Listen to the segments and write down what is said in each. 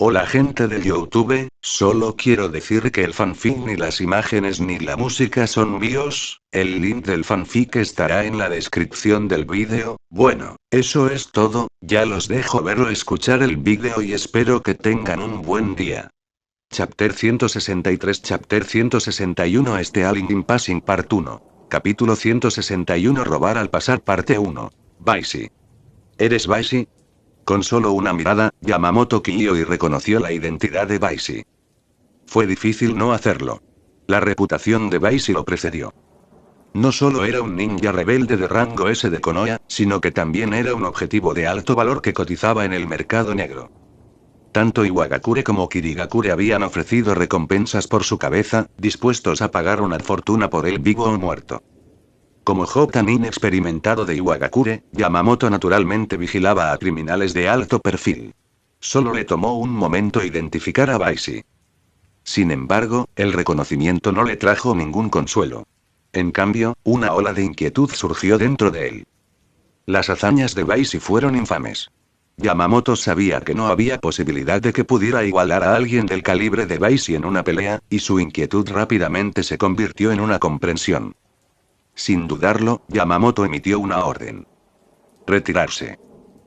Hola gente de YouTube, solo quiero decir que el fanfic ni las imágenes ni la música son míos, el link del fanfic estará en la descripción del vídeo. Bueno, eso es todo, ya los dejo ver o escuchar el vídeo y espero que tengan un buen día. Chapter 163 Chapter 161 Alien Passing Part 1. Capítulo 161 Robar al pasar Parte 1. Baisi. ¿Eres Baisi? Con solo una mirada, Yamamoto Kiyo reconoció la identidad de Baisi. Fue difícil no hacerlo. La reputación de Baisi lo precedió. No solo era un ninja rebelde de rango S de Konoha, sino que también era un objetivo de alto valor que cotizaba en el mercado negro. Tanto Iwagakure como Kirigakure habían ofrecido recompensas por su cabeza, dispuestos a pagar una fortuna por él vivo o muerto. Como job tan inexperimentado de Iwagakure, Yamamoto naturalmente vigilaba a criminales de alto perfil. Solo le tomó un momento identificar a Baisi. Sin embargo, el reconocimiento no le trajo ningún consuelo. En cambio, una ola de inquietud surgió dentro de él. Las hazañas de Baisi fueron infames. Yamamoto sabía que no había posibilidad de que pudiera igualar a alguien del calibre de Baisi en una pelea, y su inquietud rápidamente se convirtió en una comprensión. Sin dudarlo, Yamamoto emitió una orden. Retirarse.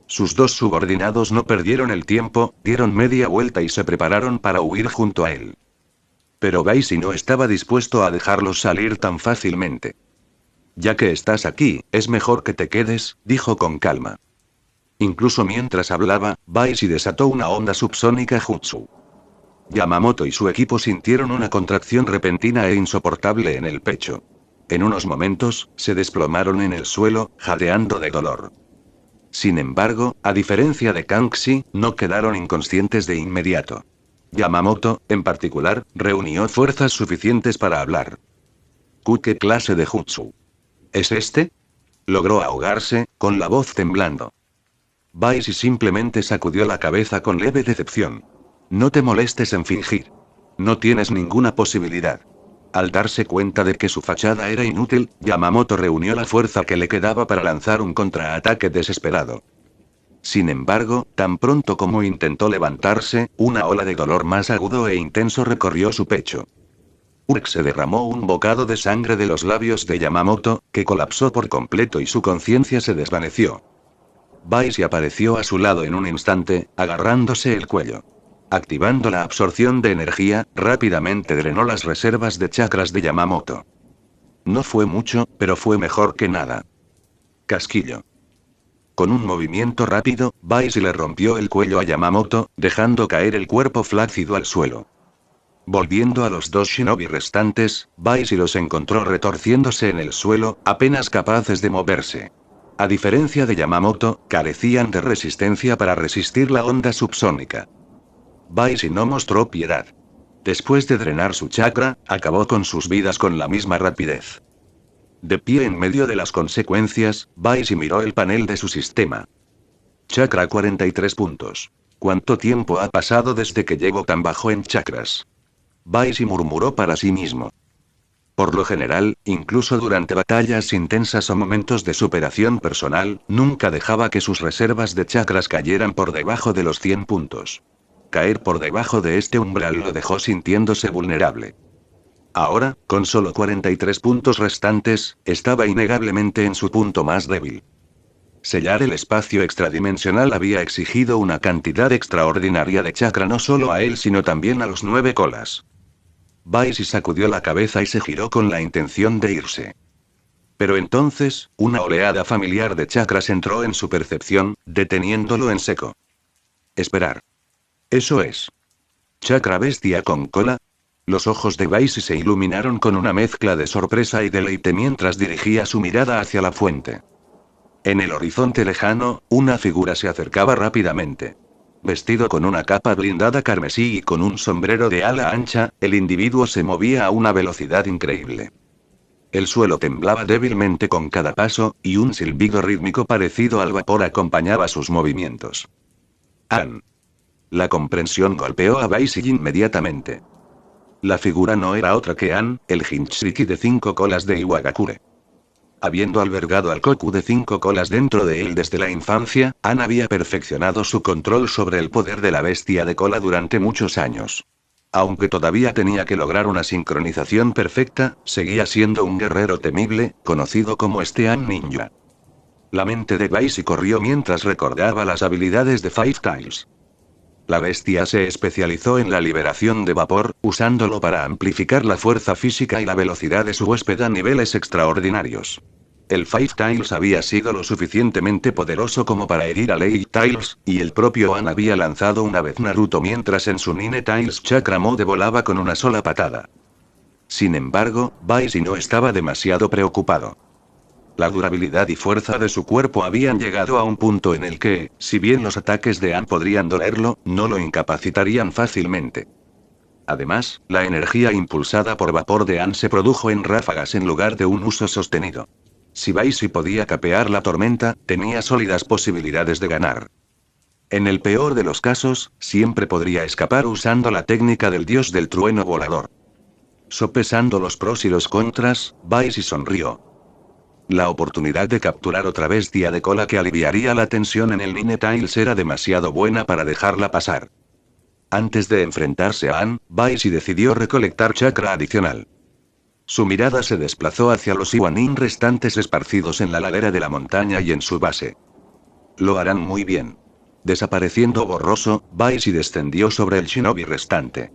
Sus dos subordinados no perdieron el tiempo, dieron media vuelta y se prepararon para huir junto a él. Pero Baisi no estaba dispuesto a dejarlos salir tan fácilmente. Ya que estás aquí, es mejor que te quedes, dijo con calma. Incluso mientras hablaba, Baisi desató una onda subsónica jutsu. Yamamoto y su equipo sintieron una contracción repentina e insoportable en el pecho. En unos momentos, se desplomaron en el suelo, jadeando de dolor. Sin embargo, a diferencia de Kangxi, no quedaron inconscientes de inmediato. Yamamoto, en particular, reunió fuerzas suficientes para hablar. ¿Qué clase de jutsu es este? Logró ahogarse, con la voz temblando. Baisi simplemente sacudió la cabeza con leve decepción. No te molestes en fingir. No tienes ninguna posibilidad. Al darse cuenta de que su fachada era inútil, Yamamoto reunió la fuerza que le quedaba para lanzar un contraataque desesperado. Sin embargo, tan pronto como intentó levantarse, una ola de dolor más agudo e intenso recorrió su pecho. Se derramó un bocado de sangre de los labios de Yamamoto, que colapsó por completo y su conciencia se desvaneció. Baisi apareció a su lado en un instante, agarrándose el cuello. Activando la absorción de energía, rápidamente drenó las reservas de chakras de Yamamoto. No fue mucho, pero fue mejor que nada. Casquillo. Con un movimiento rápido, Baisi le rompió el cuello a Yamamoto, dejando caer el cuerpo flácido al suelo. Volviendo a los dos shinobi restantes, Baisi los encontró retorciéndose en el suelo, apenas capaces de moverse. A diferencia de Yamamoto, carecían de resistencia para resistir la onda subsónica. Baisi no mostró piedad. Después de drenar su chakra, acabó con sus vidas con la misma rapidez. De pie en medio de las consecuencias, Baisi miró el panel de su sistema. Chakra 43 puntos. ¿Cuánto tiempo ha pasado desde que llego tan bajo en chakras? Baisi murmuró para sí mismo. Por lo general, incluso durante batallas intensas o momentos de superación personal, nunca dejaba que sus reservas de chakras cayeran por debajo de los 100 puntos. Caer por debajo de este umbral lo dejó sintiéndose vulnerable. Ahora, con solo 43 puntos restantes, estaba innegablemente en su punto más débil. Sellar el espacio extradimensional había exigido una cantidad extraordinaria de chakra no solo a él sino también a los 9 colas. Baisi sacudió la cabeza y se giró con la intención de irse. Pero entonces, una oleada familiar de chakras entró en su percepción, deteniéndolo en seco. Esperar. Eso es. ¿Chakra bestia con cola? Los ojos de Baisi se iluminaron con una mezcla de sorpresa y deleite mientras dirigía su mirada hacia la fuente. En el horizonte lejano, una figura se acercaba rápidamente. Vestido con una capa blindada carmesí y con un sombrero de ala ancha, el individuo se movía a una velocidad increíble. El suelo temblaba débilmente con cada paso, y un silbido rítmico parecido al vapor acompañaba sus movimientos. ¡An! La comprensión golpeó a Baisi inmediatamente. La figura no era otra que An, el Jinchuriki de 5 colas de Iwagakure. Habiendo albergado al Goku de 5 colas dentro de él desde la infancia, Ann había perfeccionado su control sobre el poder de la bestia de cola durante muchos años. Aunque todavía tenía que lograr una sincronización perfecta, seguía siendo un guerrero temible, conocido como Ann Ninja. La mente de Baisi corrió mientras recordaba las habilidades de Five Tails. La bestia se especializó en la liberación de vapor, usándolo para amplificar la fuerza física y la velocidad de su huésped a niveles extraordinarios. El Five Tails había sido lo suficientemente poderoso como para herir a Lady Tails, y el propio Ann había lanzado una vez Naruto mientras en su Nine Tails Chakra Mode volaba con una sola patada. Sin embargo, Baisi no estaba demasiado preocupado. La durabilidad y fuerza de su cuerpo habían llegado a un punto en el que, si bien los ataques de Ann podrían dolerlo, no lo incapacitarían fácilmente. Además, la energía impulsada por vapor de Ann se produjo en ráfagas en lugar de un uso sostenido. Si Baisi podía capear la tormenta, tenía sólidas posibilidades de ganar. En el peor de los casos, siempre podría escapar usando la técnica del dios del trueno volador. Sopesando los pros y los contras, Baisi sonrió. La oportunidad de capturar otra bestia de cola que aliviaría la tensión en el Nine Tails era demasiado buena para dejarla pasar. Antes de enfrentarse a Ann, Baisi decidió recolectar chakra adicional. Su mirada se desplazó hacia los Iwanin restantes esparcidos en la ladera de la montaña y en su base. Lo harán muy bien. Desapareciendo borroso, Baisi descendió sobre el shinobi restante.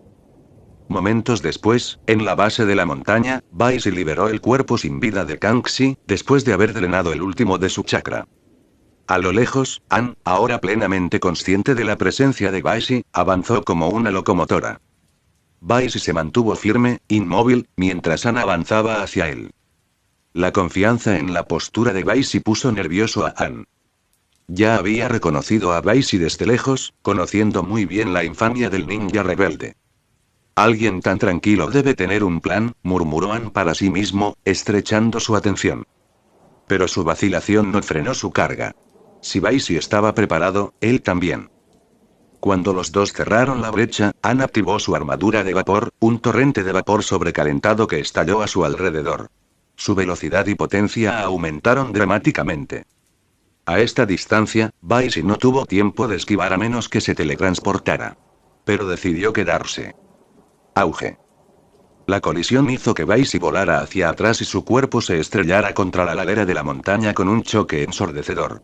Momentos después, en la base de la montaña, Baisi liberó el cuerpo sin vida de Kangxi, después de haber drenado el último de su chakra. A lo lejos, Ann, ahora plenamente consciente de la presencia de Baisi, avanzó como una locomotora. Baisi se mantuvo firme, inmóvil, mientras Ann avanzaba hacia él. La confianza en la postura de Baisi puso nervioso a Ann. Ya había reconocido a Baisi desde lejos, conociendo muy bien la infamia del ninja rebelde. Alguien tan tranquilo debe tener un plan, murmuró Ann para sí mismo, estrechando su atención. Pero su vacilación no frenó su carga. Si Baisi estaba preparado, él también. Cuando los dos cerraron la brecha, Ann activó su armadura de vapor, un torrente de vapor sobrecalentado que estalló a su alrededor. Su velocidad y potencia aumentaron dramáticamente. A esta distancia, Baisi no tuvo tiempo de esquivar a menos que se teletransportara. Pero decidió quedarse. Auge. La colisión hizo que Baisi volara hacia atrás y su cuerpo se estrellara contra la ladera de la montaña con un choque ensordecedor.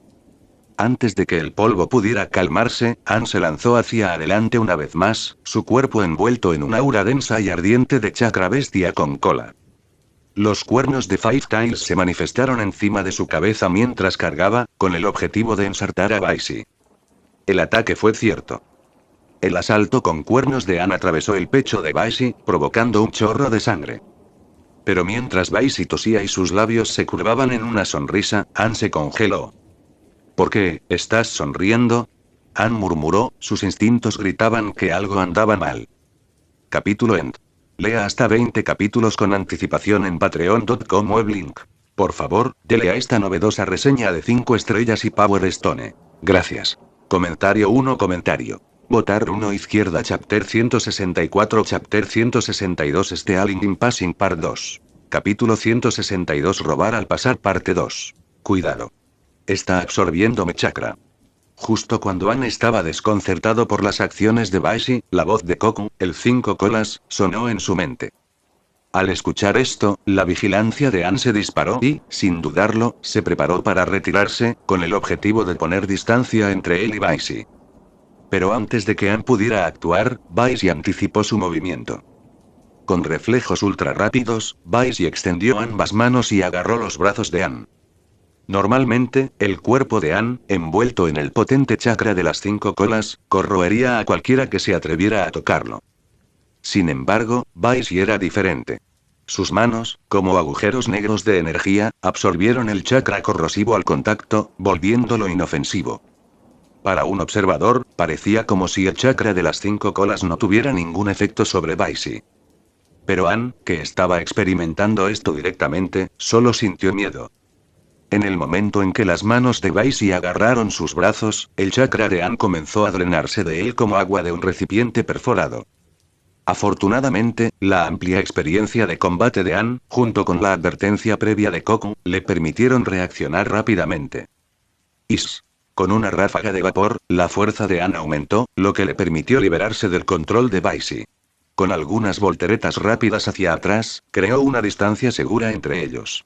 Antes de que el polvo pudiera calmarse, Ann se lanzó hacia adelante una vez más, su cuerpo envuelto en una aura densa y ardiente de chakra bestia con cola. Los cuernos de Five Tails se manifestaron encima de su cabeza mientras cargaba, con el objetivo de ensartar a Baisi. El ataque fue cierto. El asalto con cuernos de Ann atravesó el pecho de Baisi, provocando un chorro de sangre. Pero mientras Baisi tosía y sus labios se curvaban en una sonrisa, Ann se congeló. ¿Por qué estás sonriendo? Ann murmuró, sus instintos gritaban que algo andaba mal. Capítulo End. Lea hasta 20 capítulos con anticipación en patreon.com web link. Por favor, dele a esta novedosa reseña de 5 estrellas y Power Stone. Gracias. Comentario 1 Comentario. Votar 1 izquierda Chapter 164 Chapter 162 Stealing in Passing Part 2. Capítulo 162 Robar al pasar Parte 2. Cuidado. Está absorbiendo mi chakra. Justo cuando Ann estaba desconcertado por las acciones de Baisi, la voz de Goku, el 5 colas, sonó en su mente. Al escuchar esto, la vigilancia de Ann se disparó y, sin dudarlo, se preparó para retirarse, con el objetivo de poner distancia entre él y Baisi. Pero antes de que Ann pudiera actuar, Baisi anticipó su movimiento. Con reflejos ultra rápidos, Baisi extendió ambas manos y agarró los brazos de Ann. Normalmente, el cuerpo de Ann, envuelto en el potente chakra de las 5 colas, corroería a cualquiera que se atreviera a tocarlo. Sin embargo, Baisi era diferente. Sus manos, como agujeros negros de energía, absorbieron el chakra corrosivo al contacto, volviéndolo inofensivo. Para un observador, parecía como si el chakra de las 5 colas no tuviera ningún efecto sobre Baisi. Pero Ann, que estaba experimentando esto directamente, solo sintió miedo. En el momento en que las manos de Baisi agarraron sus brazos, el chakra de Ann comenzó a drenarse de él como agua de un recipiente perforado. Afortunadamente, la amplia experiencia de combate de Anne, junto con la advertencia previa de Koku, le permitieron reaccionar rápidamente. Is. Con una ráfaga de vapor, la fuerza de Anne aumentó, lo que le permitió liberarse del control de Baisi. Con algunas volteretas rápidas hacia atrás, creó una distancia segura entre ellos.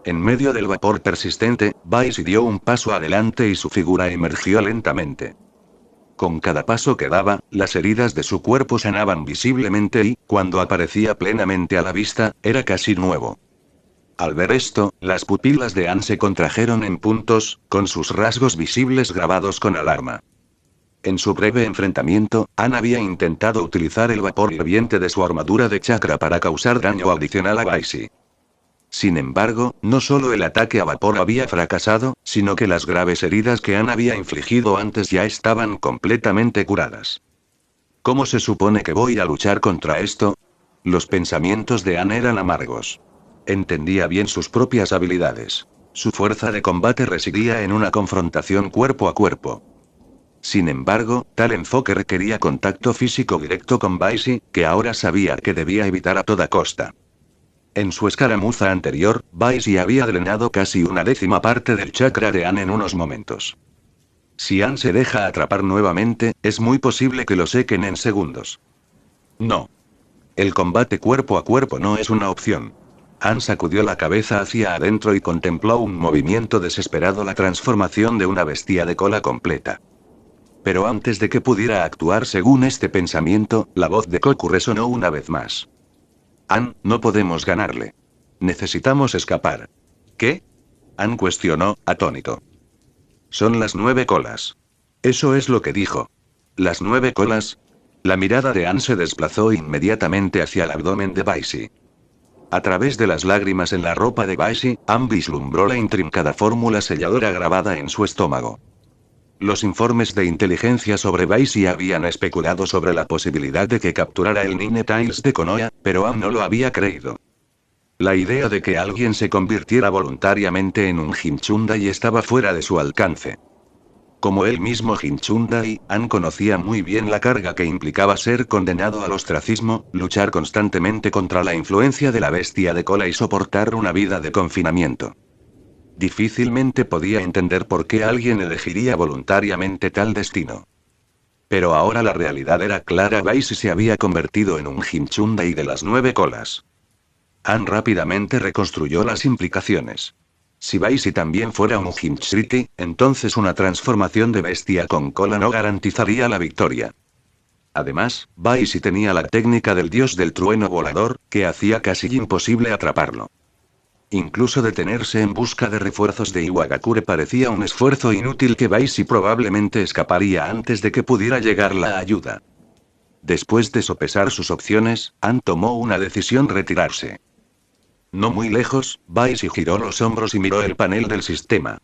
En medio del vapor persistente, Baisi dio un paso adelante y su figura emergió lentamente. Con cada paso que daba, las heridas de su cuerpo sanaban visiblemente y, cuando aparecía plenamente a la vista, era casi nuevo. Al ver esto, las pupilas de Anne se contrajeron en puntos, con sus rasgos visibles grabados con alarma. En su breve enfrentamiento, Anne había intentado utilizar el vapor hirviente de su armadura de chakra para causar daño adicional a Baisi. Sin embargo, no solo el ataque a vapor había fracasado, sino que las graves heridas que Anne había infligido antes ya estaban completamente curadas. ¿Cómo se supone que voy a luchar contra esto? Los pensamientos de Anne eran amargos. Entendía bien sus propias habilidades. Su fuerza de combate residía en una confrontación cuerpo a cuerpo. Sin embargo, tal enfoque requería contacto físico directo con Baisi, que ahora sabía que debía evitar a toda costa. En su escaramuza anterior, Baisi había drenado casi una décima parte del chakra de Anne en unos momentos. Si Anne se deja atrapar nuevamente, es muy posible que lo sequen en segundos. No. El combate cuerpo a cuerpo no es una opción. Anne sacudió la cabeza hacia adentro y contempló un movimiento desesperado, la transformación de una bestia de cola completa. Pero antes de que pudiera actuar según este pensamiento, la voz de Koku resonó una vez más. Anne, no podemos ganarle. Necesitamos escapar. ¿Qué? Anne cuestionó, atónito. Son las 9 colas. Eso es lo que dijo. ¿Las 9 colas? La mirada de Anne se desplazó inmediatamente hacia el abdomen de Baisi. A través de las lágrimas en la ropa de Baisi, Anne vislumbró la intrincada fórmula selladora grabada en su estómago. Los informes de inteligencia sobre Baisi habían especulado sobre la posibilidad de que capturara el Nine Tails de Konoha, pero Anne no lo había creído. La idea de que alguien se convirtiera voluntariamente en un Jinchundai estaba fuera de su alcance. Como él mismo Jinchundai, Anne conocía muy bien la carga que implicaba ser condenado al ostracismo, luchar constantemente contra la influencia de la bestia de cola y soportar una vida de confinamiento. Difícilmente podía entender por qué alguien elegiría voluntariamente tal destino. Pero ahora la realidad era clara: Baisi se había convertido en un Jinchundai de las 9 colas. Anne rápidamente reconstruyó las implicaciones. Si Baisi también fuera un Jinchuriki, entonces una transformación de bestia con cola no garantizaría la victoria. Además, Baisi tenía la técnica del dios del trueno volador, que hacía casi imposible atraparlo. Incluso detenerse en busca de refuerzos de Iwagakure parecía un esfuerzo inútil, que Baisi probablemente escaparía antes de que pudiera llegar la ayuda. Después de sopesar sus opciones, Anne tomó una decisión: retirarse. No muy lejos, Baisi giró los hombros y miró el panel del sistema.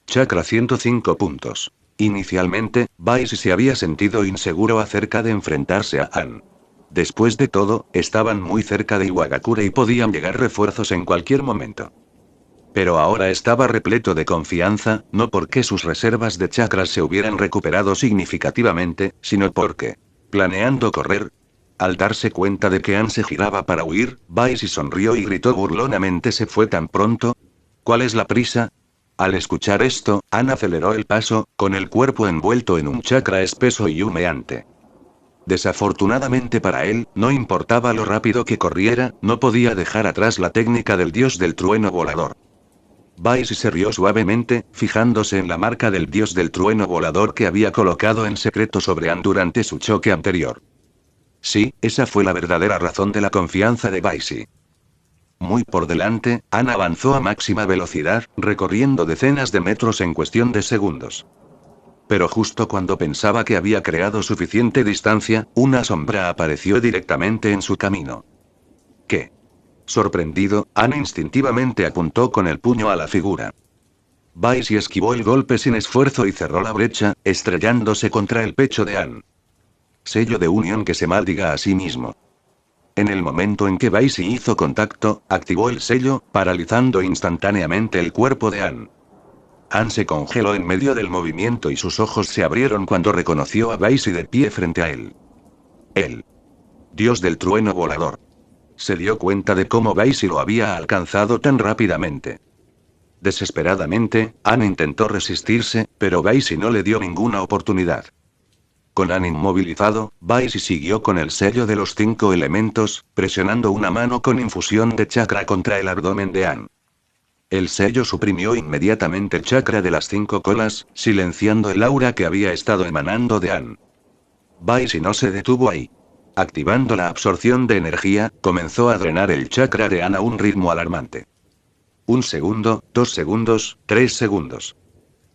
Chakra 105 puntos. Inicialmente, Baisi se había sentido inseguro acerca de enfrentarse a Anne. Después de todo, estaban muy cerca de Iwagakure y podían llegar refuerzos en cualquier momento. Pero ahora estaba repleto de confianza, no porque sus reservas de chakras se hubieran recuperado significativamente, sino porque, planeando correr. Al darse cuenta de que Anne se giraba para huir, Baisi sonrió y gritó burlonamente: ¿se fue tan pronto? ¿Cuál es la prisa? Al escuchar esto, Anne aceleró el paso, con el cuerpo envuelto en un chakra espeso y humeante. Desafortunadamente para él, no importaba lo rápido que corriera, no podía dejar atrás la técnica del dios del trueno volador. Baisi se rió suavemente, fijándose en la marca del dios del trueno volador que había colocado en secreto sobre Anne durante su choque anterior. Sí, esa fue la verdadera razón de la confianza de Baisi. Muy por delante, Anne avanzó a máxima velocidad, recorriendo decenas de metros en cuestión de segundos. Pero justo cuando pensaba que había creado suficiente distancia, una sombra apareció directamente en su camino. ¿Qué? Sorprendido, Anne instintivamente apuntó con el puño a la figura. Baisi esquivó el golpe sin esfuerzo y cerró la brecha, estrellándose contra el pecho de Anne. Sello de unión que se maldiga a sí mismo. En el momento en que Baisi hizo contacto, activó el sello, paralizando instantáneamente el cuerpo de Anne. Anne se congeló en medio del movimiento y sus ojos se abrieron cuando reconoció a Baisi de pie frente a él. Él. Dios del trueno volador. Se dio cuenta de cómo Baisi lo había alcanzado tan rápidamente. Desesperadamente, Ann intentó resistirse, pero Baisi no le dio ninguna oportunidad. Con Ann inmovilizado, Baisi siguió con el sello de los 5 elementos, presionando una mano con infusión de chakra contra el abdomen de Ann. El sello suprimió inmediatamente el chakra de las 5 colas, silenciando el aura que había estado emanando de Ann. Baisi no se detuvo ahí. Activando la absorción de energía, comenzó a drenar el chakra de Ann a un ritmo alarmante. 1 segundo, 2 segundos, 3 segundos.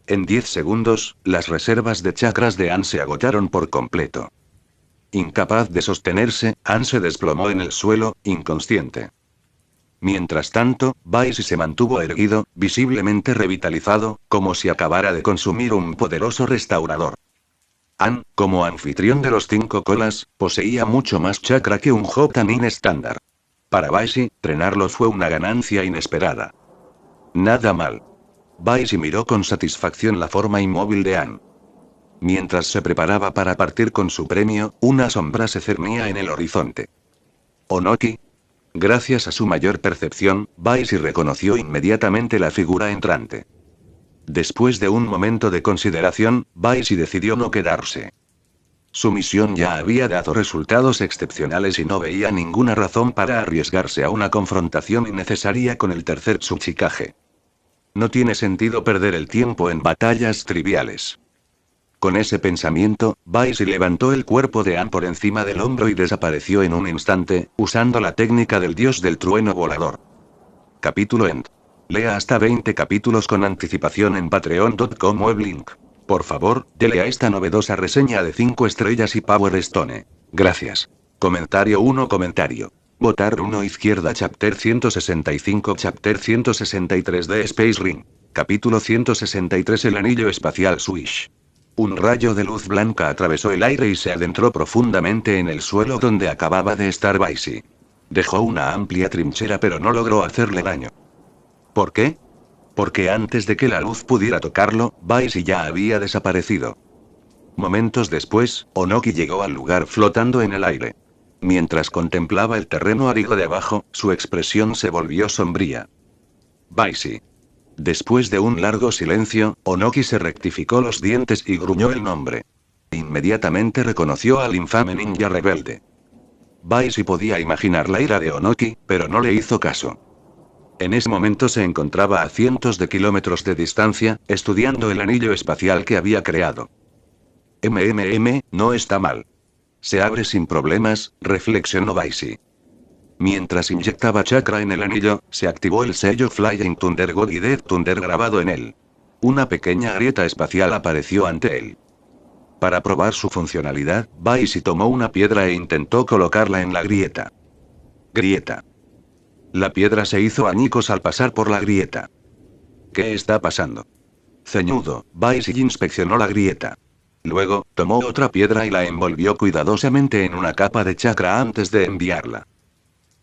En 10 segundos, las reservas de chakras de Ann se agotaron por completo. Incapaz de sostenerse, Ann se desplomó en el suelo, inconsciente. Mientras tanto, Baisi se mantuvo erguido, visiblemente revitalizado, como si acabara de consumir un poderoso restaurador. Ann, como anfitrión de los 5 colas, poseía mucho más chakra que un Jotanin estándar. Para Baisi, drenarlo fue una ganancia inesperada. Nada mal. Baisi miró con satisfacción la forma inmóvil de Ann. Mientras se preparaba para partir con su premio, una sombra se cernía en el horizonte. ¿Onoki? Gracias a su mayor percepción, Baisi reconoció inmediatamente la figura entrante. Después de un momento de consideración, Baisi decidió no quedarse. Su misión ya había dado resultados excepcionales y no veía ninguna razón para arriesgarse a una confrontación innecesaria con el tercer Tsuchikage. No tiene sentido perder el tiempo en batallas triviales. Con ese pensamiento, Baisi levantó el cuerpo de Ann por encima del hombro y desapareció en un instante, usando la técnica del dios del trueno volador. Capítulo End. Lea hasta 20 capítulos con anticipación en patreon.com weblink. Por favor, dele a esta novedosa reseña de 5 estrellas y Power Stone. Gracias. Comentario 1 Comentario. Votar 1 Izquierda Chapter 165 Chapter 163 de Space Ring. Capítulo 163 El anillo espacial Swish. Un rayo de luz blanca atravesó el aire y se adentró profundamente en el suelo donde acababa de estar Baisi. Dejó una amplia trinchera pero no logró hacerle daño. ¿Por qué? Porque antes de que la luz pudiera tocarlo, Baisi ya había desaparecido. Momentos después, Onoki llegó al lugar flotando en el aire. Mientras contemplaba el terreno árido de abajo, su expresión se volvió sombría. Baisi. Después de un largo silencio, Onoki se rectificó los dientes y gruñó el nombre. Inmediatamente reconoció al infame ninja rebelde. Baisi podía imaginar la ira de Onoki, pero no le hizo caso. En ese momento se encontraba a cientos de kilómetros de distancia, estudiando el anillo espacial que había creado. No está mal. Se abre sin problemas, reflexionó Baisi. Mientras inyectaba chakra en el anillo, se activó el sello Flying Thunder God y Death Thunder grabado en él. Una pequeña grieta espacial apareció ante él. Para probar su funcionalidad, Baisi tomó una piedra e intentó colocarla en la grieta. Grieta. La piedra se hizo añicos al pasar por la grieta. ¿Qué está pasando? Ceñudo, Baisi inspeccionó la grieta. Luego, tomó otra piedra y la envolvió cuidadosamente en una capa de chakra antes de enviarla.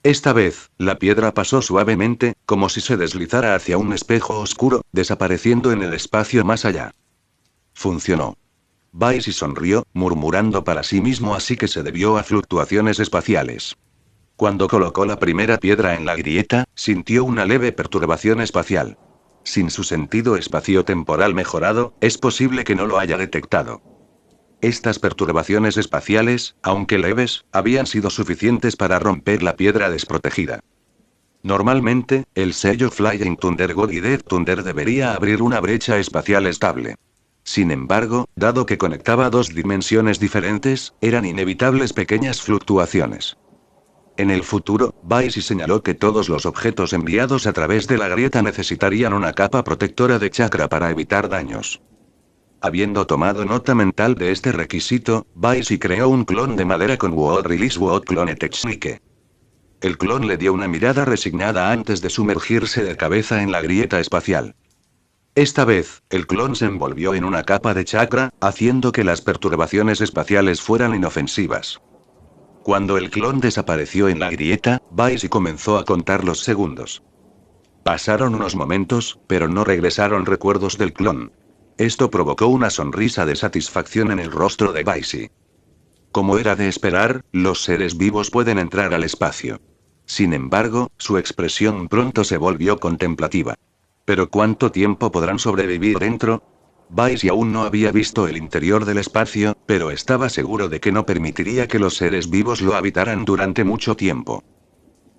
Esta vez, la piedra pasó suavemente, como si se deslizara hacia un espejo oscuro, desapareciendo en el espacio más allá. Funcionó. Baisi sonrió, murmurando para sí mismo así que se debió a fluctuaciones espaciales. Cuando colocó la primera piedra en la grieta, sintió una leve perturbación espacial. Sin su sentido espaciotemporal mejorado, es posible que no lo haya detectado. Estas perturbaciones espaciales, aunque leves, habían sido suficientes para romper la piedra desprotegida. Normalmente, el sello Flying Thunder God y Death Thunder debería abrir una brecha espacial estable. Sin embargo, dado que conectaba dos dimensiones diferentes, eran inevitables pequeñas fluctuaciones. En el futuro, Baisi señaló que todos los objetos enviados a través de la grieta necesitarían una capa protectora de chakra para evitar daños. Habiendo tomado nota mental de este requisito, Baisi creó un clon de madera con Wood Release Wood Clone Technique. El clon le dio una mirada resignada antes de sumergirse de cabeza en la grieta espacial. Esta vez, el clon se envolvió en una capa de chakra, haciendo que las perturbaciones espaciales fueran inofensivas. Cuando el clon desapareció en la grieta, Baisi comenzó a contar los segundos. Pasaron unos momentos, pero no regresaron recuerdos del clon. Esto provocó una sonrisa de satisfacción en el rostro de Baisi. Como era de esperar, los seres vivos pueden entrar al espacio. Sin embargo, su expresión pronto se volvió contemplativa. ¿Pero cuánto tiempo podrán sobrevivir dentro? Baisi aún no había visto el interior del espacio, pero estaba seguro de que no permitiría que los seres vivos lo habitaran durante mucho tiempo.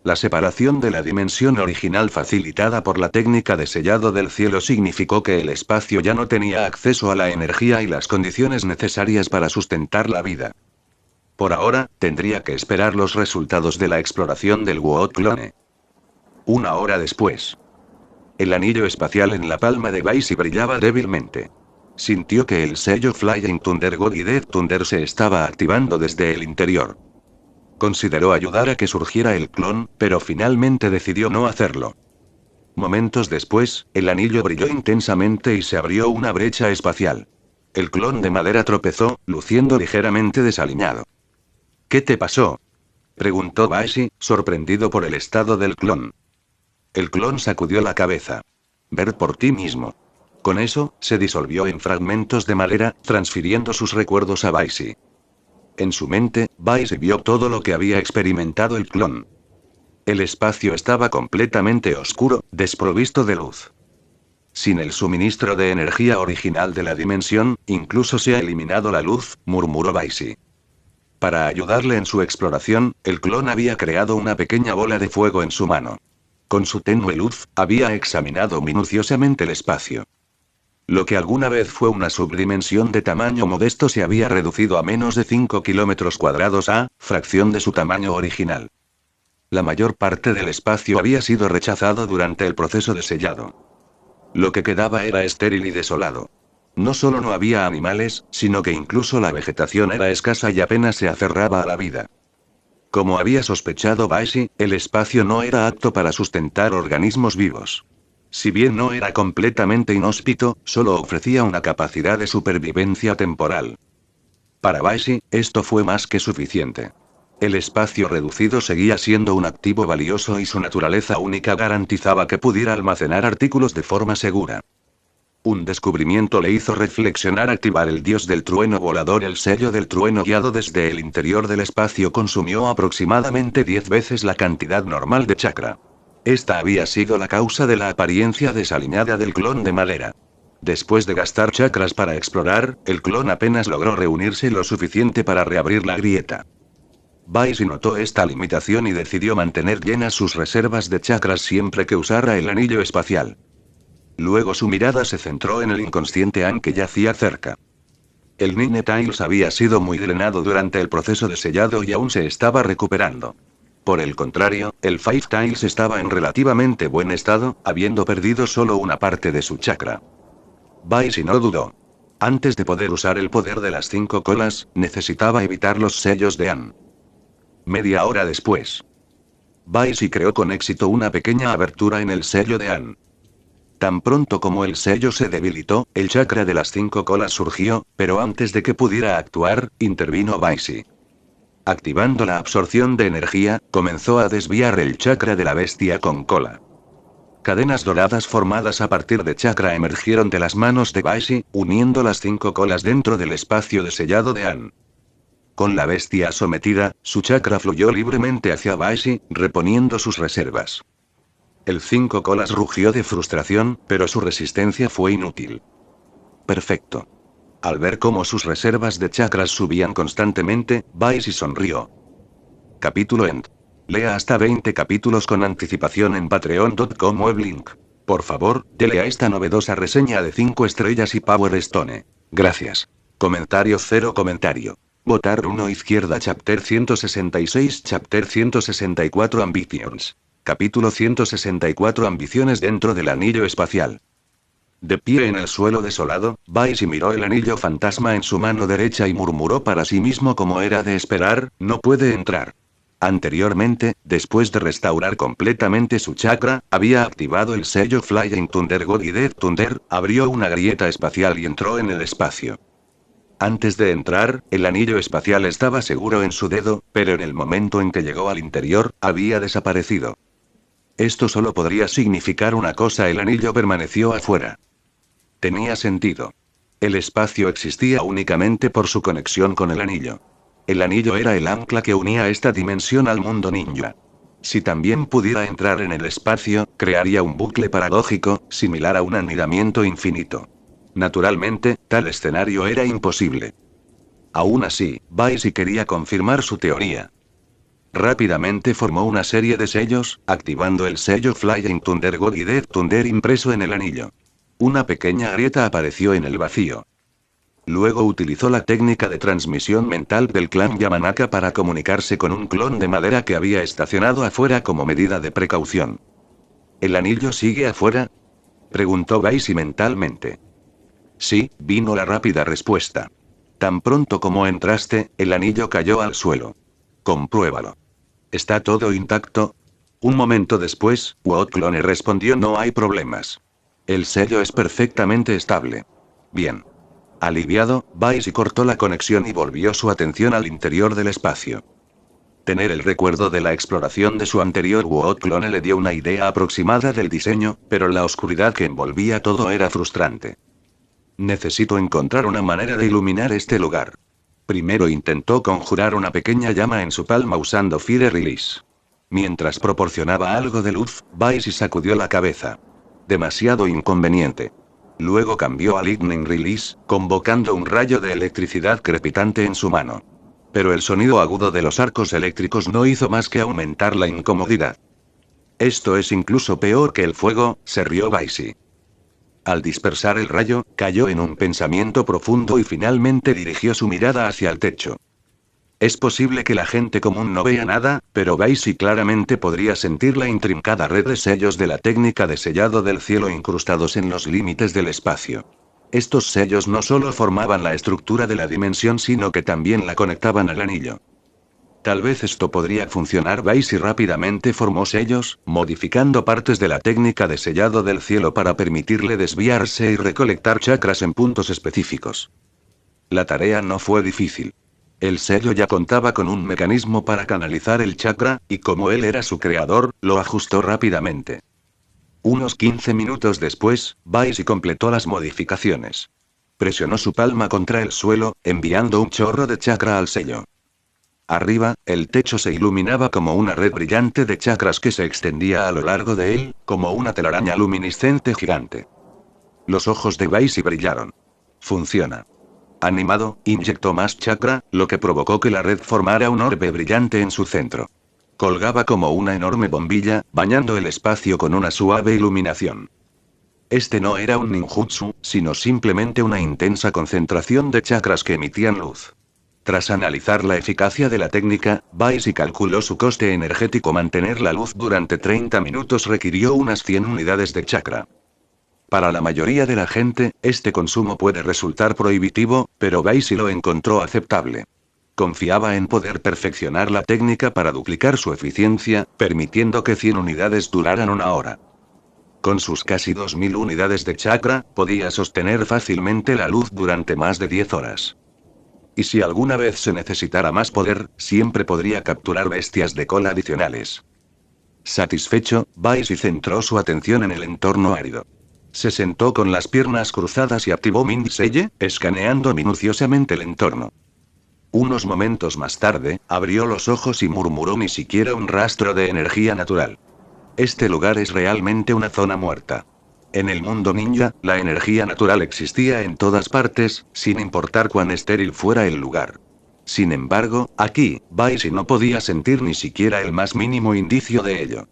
La separación de la dimensión original facilitada por la técnica de sellado del cielo significó que el espacio ya no tenía acceso a la energía y las condiciones necesarias para sustentar la vida. Por ahora, tendría que esperar los resultados de la exploración del Wood Clone. Una hora después. El anillo espacial en la palma de Baisi brillaba débilmente. Sintió que el sello Flying Thunder God y Death Thunder se estaba activando desde el interior. Consideró ayudar a que surgiera el clon, pero finalmente decidió no hacerlo. Momentos después, el anillo brilló intensamente y se abrió una brecha espacial. El clon de madera tropezó, luciendo ligeramente desaliñado. ¿Qué te pasó?, preguntó Baisi, sorprendido por el estado del clon. El clon sacudió la cabeza. Ver por ti mismo. Con eso, se disolvió en fragmentos de madera, transfiriendo sus recuerdos a Baisi. En su mente, Baisi vio todo lo que había experimentado el clon. El espacio estaba completamente oscuro, desprovisto de luz. Sin el suministro de energía original de la dimensión, incluso se ha eliminado la luz, murmuró Baisi. Para ayudarle en su exploración, el clon había creado una pequeña bola de fuego en su mano. Con su tenue luz, había examinado minuciosamente el espacio. Lo que alguna vez fue una subdimensión de tamaño modesto se había reducido a menos de 5 kilómetros cuadrados fracción de su tamaño original. La mayor parte del espacio había sido rechazado durante el proceso de sellado. Lo que quedaba era estéril y desolado. No solo no había animales, sino que incluso la vegetación era escasa y apenas se aferraba a la vida. Como había sospechado Baisi, el espacio no era apto para sustentar organismos vivos. Si bien no era completamente inhóspito, solo ofrecía una capacidad de supervivencia temporal. Para Baisi, esto fue más que suficiente. El espacio reducido seguía siendo un activo valioso y su naturaleza única garantizaba que pudiera almacenar artículos de forma segura. Un descubrimiento le hizo reflexionar. Activar el dios del trueno volador. El sello del trueno guiado desde el interior del espacio consumió aproximadamente 10 veces la cantidad normal de chakra. Esta había sido la causa de la apariencia desaliñada del clon de madera. Después de gastar chakras para explorar, el clon apenas logró reunirse lo suficiente para reabrir la grieta. Baisi notó esta limitación y decidió mantener llenas sus reservas de chakras siempre que usara el anillo espacial. Luego su mirada se centró en el inconsciente An que yacía cerca. El Nine Tails había sido muy drenado durante el proceso de sellado y aún se estaba recuperando. Por el contrario, el Five Tails estaba en relativamente buen estado, habiendo perdido solo una parte de su chakra. Baisi no dudó. Antes de poder usar el poder de las 5 colas, necesitaba evitar los sellos de An. Media hora después. Baisi creó con éxito una pequeña abertura en el sello de An. Tan pronto como el sello se debilitó, el chakra de las 5 colas surgió, pero antes de que pudiera actuar, intervino Baisi. Activando la absorción de energía, comenzó a desviar el chakra de la bestia con cola. Cadenas doradas formadas a partir de chakra emergieron de las manos de Baisi, uniendo las 5 colas dentro del espacio de sellado de An. Con la bestia sometida, su chakra fluyó libremente hacia Baisi, reponiendo sus reservas. El 5 colas rugió de frustración, pero su resistencia fue inútil. Perfecto. Al ver cómo sus reservas de chakras subían constantemente, Baisi sonrió. Capítulo End. Lea hasta 20 capítulos con anticipación en patreon.com weblink. Por favor, dele a esta novedosa reseña de 5 estrellas y Power Stone. Gracias. Comentario 0 comentario. Votar 1 izquierda. Chapter 166. Chapter 164 Ambitions. Capítulo 164 Ambiciones dentro del anillo espacial. De pie en el suelo desolado, Baisi miró el anillo fantasma en su mano derecha y murmuró para sí mismo como era de esperar, no puede entrar. Anteriormente, después de restaurar completamente su chakra, había activado el sello Flying Thunder God y Death Thunder, abrió una grieta espacial y entró en el espacio. Antes de entrar, el anillo espacial estaba seguro en su dedo, pero en el momento en que llegó al interior, había desaparecido. Esto solo podría significar una cosa: el anillo permaneció afuera. Tenía sentido. El espacio existía únicamente por su conexión con el anillo. El anillo era el ancla que unía esta dimensión al mundo ninja. Si también pudiera entrar en el espacio, crearía un bucle paradójico, similar a un anidamiento infinito. Naturalmente, tal escenario era imposible. Aún así, Baisi quería confirmar su teoría. Rápidamente formó una serie de sellos, activando el sello Flying Thunder God y Death Thunder impreso en el anillo. Una pequeña grieta apareció en el vacío. Luego utilizó la técnica de transmisión mental del clan Yamanaka para comunicarse con un clon de madera que había estacionado afuera como medida de precaución. ¿El anillo sigue afuera?, preguntó Baisi mentalmente. Sí, vino la rápida respuesta. Tan pronto como entraste, el anillo cayó al suelo. Compruébalo. ¿Está todo intacto? Un momento después, Wood Clone respondió: no hay problemas. El sello es perfectamente estable. Bien. Aliviado, Baisi cortó la conexión y volvió su atención al interior del espacio. Tener el recuerdo de la exploración de su anterior Wood Clone le dio una idea aproximada del diseño, pero la oscuridad que envolvía todo era frustrante. Necesito encontrar una manera de iluminar este lugar. Primero intentó conjurar una pequeña llama en su palma usando Fire Release. Mientras proporcionaba algo de luz, Baisi sacudió la cabeza. Demasiado inconveniente. Luego cambió a Lightning Release, convocando un rayo de electricidad crepitante en su mano. Pero el sonido agudo de los arcos eléctricos no hizo más que aumentar la incomodidad. Esto es incluso peor que el fuego, se rió Baisi. Al dispersar el rayo, cayó en un pensamiento profundo y finalmente dirigió su mirada hacia el techo. Es posible que la gente común no vea nada, pero Baisi claramente podría sentir la intrincada red de sellos de la técnica de sellado del cielo incrustados en los límites del espacio. Estos sellos no solo formaban la estructura de la dimensión, sino que también la conectaban al anillo. Tal vez esto podría funcionar. Baisi rápidamente formó sellos, modificando partes de la técnica de sellado del cielo para permitirle desviarse y recolectar chakras en puntos específicos. La tarea no fue difícil. El sello ya contaba con un mecanismo para canalizar el chakra, y como él era su creador, lo ajustó rápidamente. Unos 15 minutos después, Baisi completó las modificaciones. Presionó su palma contra el suelo, enviando un chorro de chakra al sello. Arriba, el techo se iluminaba como una red brillante de chakras que se extendía a lo largo de él, como una telaraña luminiscente gigante. Los ojos de Baisi brillaron. Funciona. Animado, inyectó más chakra, lo que provocó que la red formara un orbe brillante en su centro. Colgaba como una enorme bombilla, bañando el espacio con una suave iluminación. Este no era un ninjutsu, sino simplemente una intensa concentración de chakras que emitían luz. Tras analizar la eficacia de la técnica, Baisi calculó su coste energético. Mantener la luz durante 30 minutos requirió unas 100 unidades de chakra. Para la mayoría de la gente, este consumo puede resultar prohibitivo, pero Baisi lo encontró aceptable. Confiaba en poder perfeccionar la técnica para duplicar su eficiencia, permitiendo que 100 unidades duraran una hora. Con sus casi 2000 unidades de chakra, podía sostener fácilmente la luz durante más de 10 horas. Y si alguna vez se necesitara más poder, siempre podría capturar bestias de cola adicionales. Satisfecho, Baisi centró su atención en el entorno árido. Se sentó con las piernas cruzadas y activó Mindseye, escaneando minuciosamente el entorno. Unos momentos más tarde, abrió los ojos y murmuró: ni siquiera un rastro de energía natural. Este lugar es realmente una zona muerta. En el mundo ninja, la energía natural existía en todas partes, sin importar cuán estéril fuera el lugar. Sin embargo, aquí, Baisi no podía sentir ni siquiera el más mínimo indicio de ello.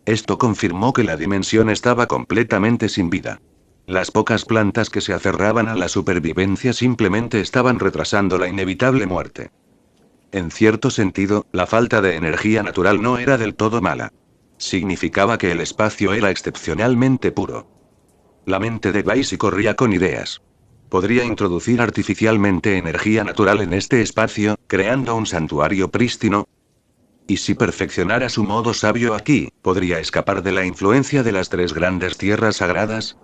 Esto confirmó que la dimensión estaba completamente sin vida. Las pocas plantas que se aferraban a la supervivencia simplemente estaban retrasando la inevitable muerte. En cierto sentido, la falta de energía natural no era del todo mala. Significaba que el espacio era excepcionalmente puro. La mente de Baisi corría con ideas. Podría introducir artificialmente energía natural en este espacio, creando un santuario prístino. Y si perfeccionara su modo sabio aquí, ¿podría escapar de la influencia de las 3 grandes tierras sagradas?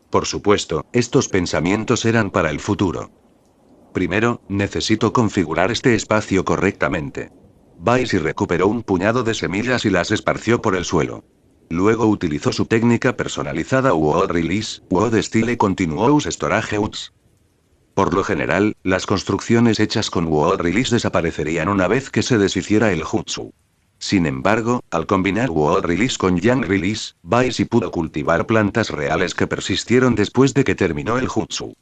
Por supuesto, estos pensamientos eran para el futuro. Primero, necesito configurar este espacio correctamente. Baisi recuperó un puñado de semillas y las esparció por el suelo. Luego utilizó su técnica personalizada Wood Release, Wood Style Continuous Storage Huts. Por lo general, las construcciones hechas con Wall Release desaparecerían una vez que se deshiciera el jutsu. Sin embargo, al combinar Wall Release con Yang Release, Baisi pudo cultivar plantas reales que persistieron después de que terminó el jutsu.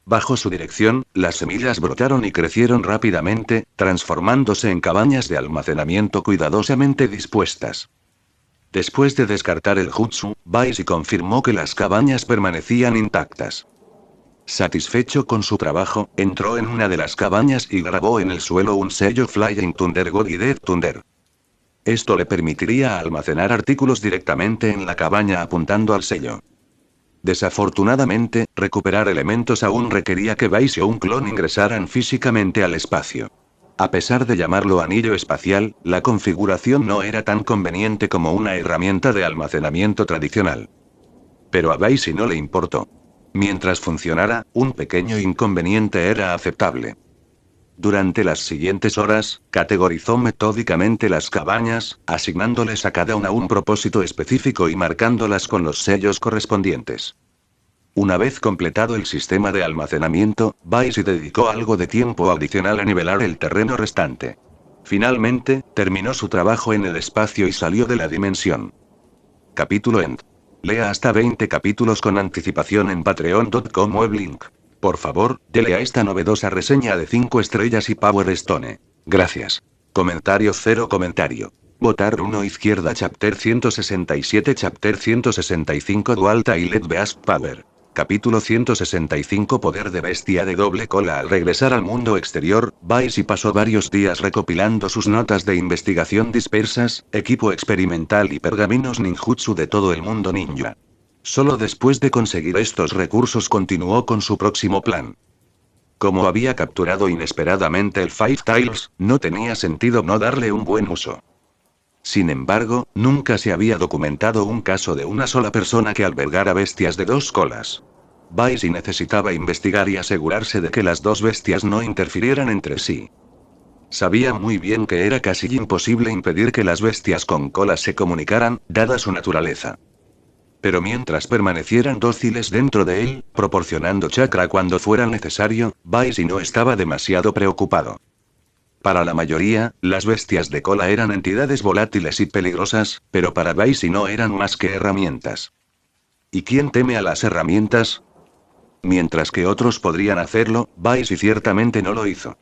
Bajo su dirección, las semillas brotaron y crecieron rápidamente, transformándose en cabañas de almacenamiento cuidadosamente dispuestas. Después de descartar el jutsu, Baisi confirmó que las cabañas permanecían intactas. Satisfecho con su trabajo, entró en una de las cabañas y grabó en el suelo un sello Flying Thunder God y Death Thunder. Esto le permitiría almacenar artículos directamente en la cabaña apuntando al sello. Desafortunadamente, recuperar elementos aún requería que Baisi o un clon ingresaran físicamente al espacio. A pesar de llamarlo anillo espacial, la configuración no era tan conveniente como una herramienta de almacenamiento tradicional. Pero a Baisi no le importó. Mientras funcionara, un pequeño inconveniente era aceptable. Durante las siguientes horas, categorizó metódicamente las cabañas, asignándoles a cada una un propósito específico y marcándolas con los sellos correspondientes. Una vez completado el sistema de almacenamiento, Baisi dedicó algo de tiempo adicional a nivelar el terreno restante. Finalmente, terminó su trabajo en el espacio y salió de la dimensión. Capítulo End. Lea hasta 20 capítulos con anticipación en patreon.com o link. Por favor, dele a esta novedosa reseña de 5 estrellas y Power Stone. Gracias. Comentario 0 comentario. Votar 1 izquierda Chapter 167 Chapter 165 Dual Tailed Beast Power. Capítulo 165 Poder de bestia de doble cola. Al regresar al mundo exterior, Baisi pasó varios días recopilando sus notas de investigación dispersas, equipo experimental y pergaminos ninjutsu de todo el mundo ninja. Solo después de conseguir estos recursos continuó con su próximo plan. Como había capturado inesperadamente el Five Tails, no tenía sentido no darle un buen uso. Sin embargo, nunca se había documentado un caso de una sola persona que albergara bestias de 2 colas. Baisi necesitaba investigar y asegurarse de que las 2 bestias no interfirieran entre sí. Sabía muy bien que era casi imposible impedir que las bestias con colas se comunicaran, dada su naturaleza. Pero mientras permanecieran dóciles dentro de él, proporcionando chakra cuando fuera necesario, Baisi no estaba demasiado preocupado. Para la mayoría, las bestias de cola eran entidades volátiles y peligrosas, pero para Baisi no eran más que herramientas. ¿Y quién teme a las herramientas? Mientras que otros podrían hacerlo, Baisi ciertamente no lo hizo.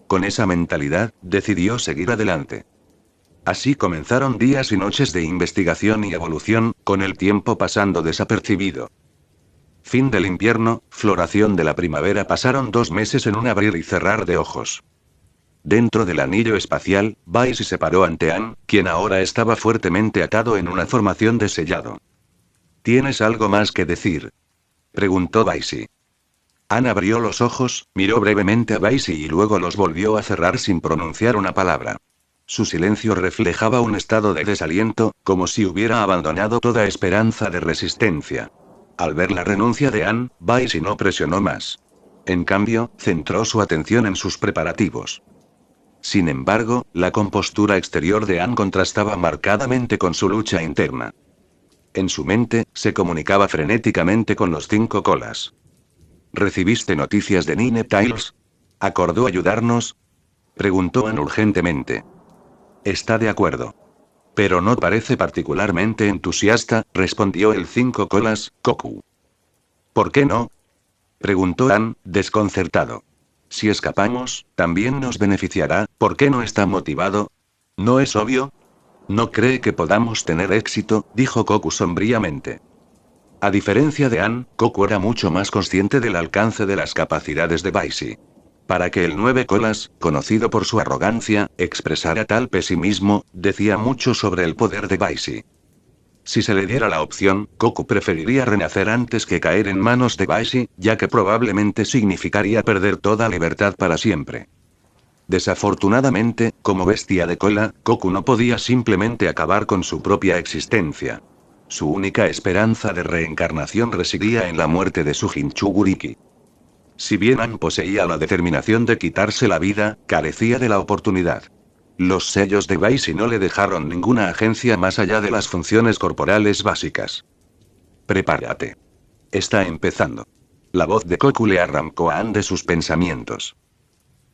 Con esa mentalidad, decidió seguir adelante. Así comenzaron días y noches de investigación y evolución, con el tiempo pasando desapercibido. Fin del invierno, floración de la primavera. Pasaron 2 meses en un abrir y cerrar de ojos. Dentro del anillo espacial, Baisi se paró ante Ann, quien ahora estaba fuertemente atado en una formación de sellado. ¿Tienes algo más que decir?, preguntó Baisi. Ann abrió los ojos, miró brevemente a Baisi y luego los volvió a cerrar sin pronunciar una palabra. Su silencio reflejaba un estado de desaliento, como si hubiera abandonado toda esperanza de resistencia. Al ver la renuncia de Ann, Baisi no presionó más. En cambio, centró su atención en sus preparativos. Sin embargo, la compostura exterior de Ann contrastaba marcadamente con su lucha interna. En su mente, se comunicaba frenéticamente con los 5 colas. ¿Recibiste noticias de Nine Tails? ¿Acordó ayudarnos?, preguntó Ann urgentemente. Está de acuerdo. Pero no parece particularmente entusiasta, respondió el 5 colas, Koku. ¿Por qué no?, preguntó Ann, desconcertado. Si escapamos, también nos beneficiará. ¿Por qué no está motivado? ¿No es obvio? ¿No cree que podamos tener éxito?, dijo Koku sombríamente. A diferencia de Ann, Koku era mucho más consciente del alcance de las capacidades de Baisi. Para que el 9 colas, conocido por su arrogancia, expresara tal pesimismo, decía mucho sobre el poder de Baisi. Si se le diera la opción, Koku preferiría renacer antes que caer en manos de Baisi, ya que probablemente significaría perder toda libertad para siempre. Desafortunadamente, como bestia de cola, Koku no podía simplemente acabar con su propia existencia. Su única esperanza de reencarnación residía en la muerte de su Jinchuguriki. Si bien Ann poseía la determinación de quitarse la vida, carecía de la oportunidad. Los sellos de Baisi no le dejaron ninguna agencia más allá de las funciones corporales básicas. Prepárate. Está empezando. La voz de Goku le arrancó a Ann de sus pensamientos.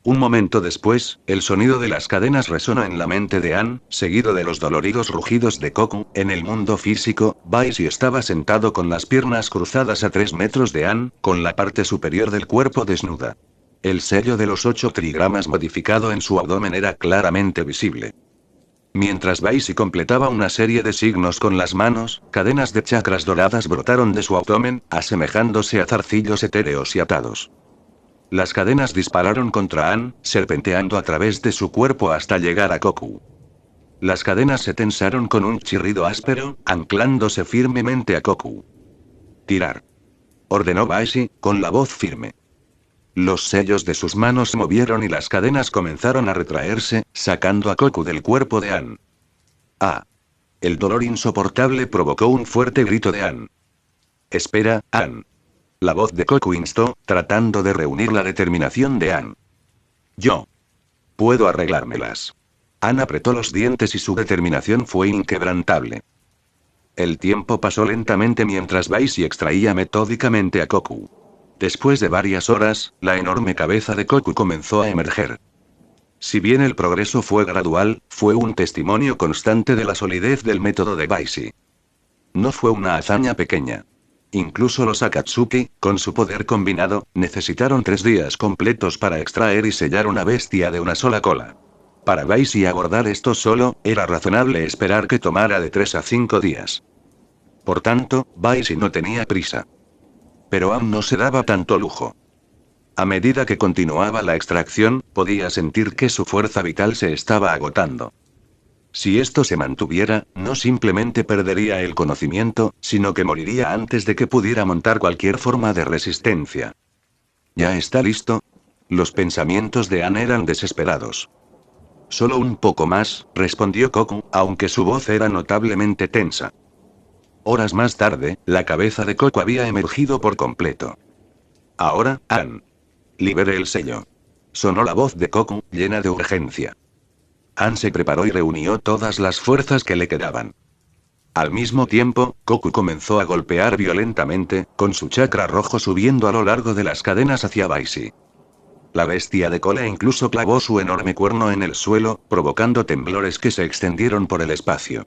Un momento después, el sonido de las cadenas resonó en la mente de Ann, seguido de los doloridos rugidos de Goku. En el mundo físico, Baisi estaba sentado con las piernas cruzadas a 3 metros de Ann, con la parte superior del cuerpo desnuda. El sello de los 8 trigramas modificado en su abdomen era claramente visible. Mientras Baisi completaba una serie de signos con las manos, cadenas de chakras doradas brotaron de su abdomen, asemejándose a zarcillos etéreos y atados. Las cadenas dispararon contra Ann, serpenteando a través de su cuerpo hasta llegar a Goku. Las cadenas se tensaron con un chirrido áspero, anclándose firmemente a Goku. «Tirar», ordenó Baisi, con la voz firme. Los sellos de sus manos se movieron y las cadenas comenzaron a retraerse, sacando a Goku del cuerpo de Ann. «Ah». El dolor insoportable provocó un fuerte grito de Ann. «Espera, Ann». La voz de Goku instó, tratando de reunir la determinación de Ann. «Yo puedo arreglármelas». Ann apretó los dientes y su determinación fue inquebrantable. El tiempo pasó lentamente mientras Baisi extraía metódicamente a Goku. Después de varias horas, la enorme cabeza de Goku comenzó a emerger. Si bien el progreso fue gradual, fue un testimonio constante de la solidez del método de Baisi. No fue una hazaña pequeña. Incluso los Akatsuki, con su poder combinado, necesitaron 3 días completos para extraer y sellar una bestia de una sola cola. Para Baisi abordar esto solo, era razonable esperar que tomara de 3 a 5 días. Por tanto, Baisi no tenía prisa. Pero aún no se daba tanto lujo. A medida que continuaba la extracción, podía sentir que su fuerza vital se estaba agotando. Si esto se mantuviera, no simplemente perdería el conocimiento, sino que moriría antes de que pudiera montar cualquier forma de resistencia. ¿Ya está listo? Los pensamientos de Ann eran desesperados. Solo un poco más, respondió Goku, aunque su voz era notablemente tensa. Horas más tarde, la cabeza de Goku había emergido por completo. Ahora, Ann. Libere el sello. Sonó la voz de Goku, llena de urgencia. Ann se preparó y reunió todas las fuerzas que le quedaban. Al mismo tiempo, Goku comenzó a golpear violentamente, con su chakra rojo subiendo a lo largo de las cadenas hacia Baisi. La bestia de cola incluso clavó su enorme cuerno en el suelo, provocando temblores que se extendieron por el espacio.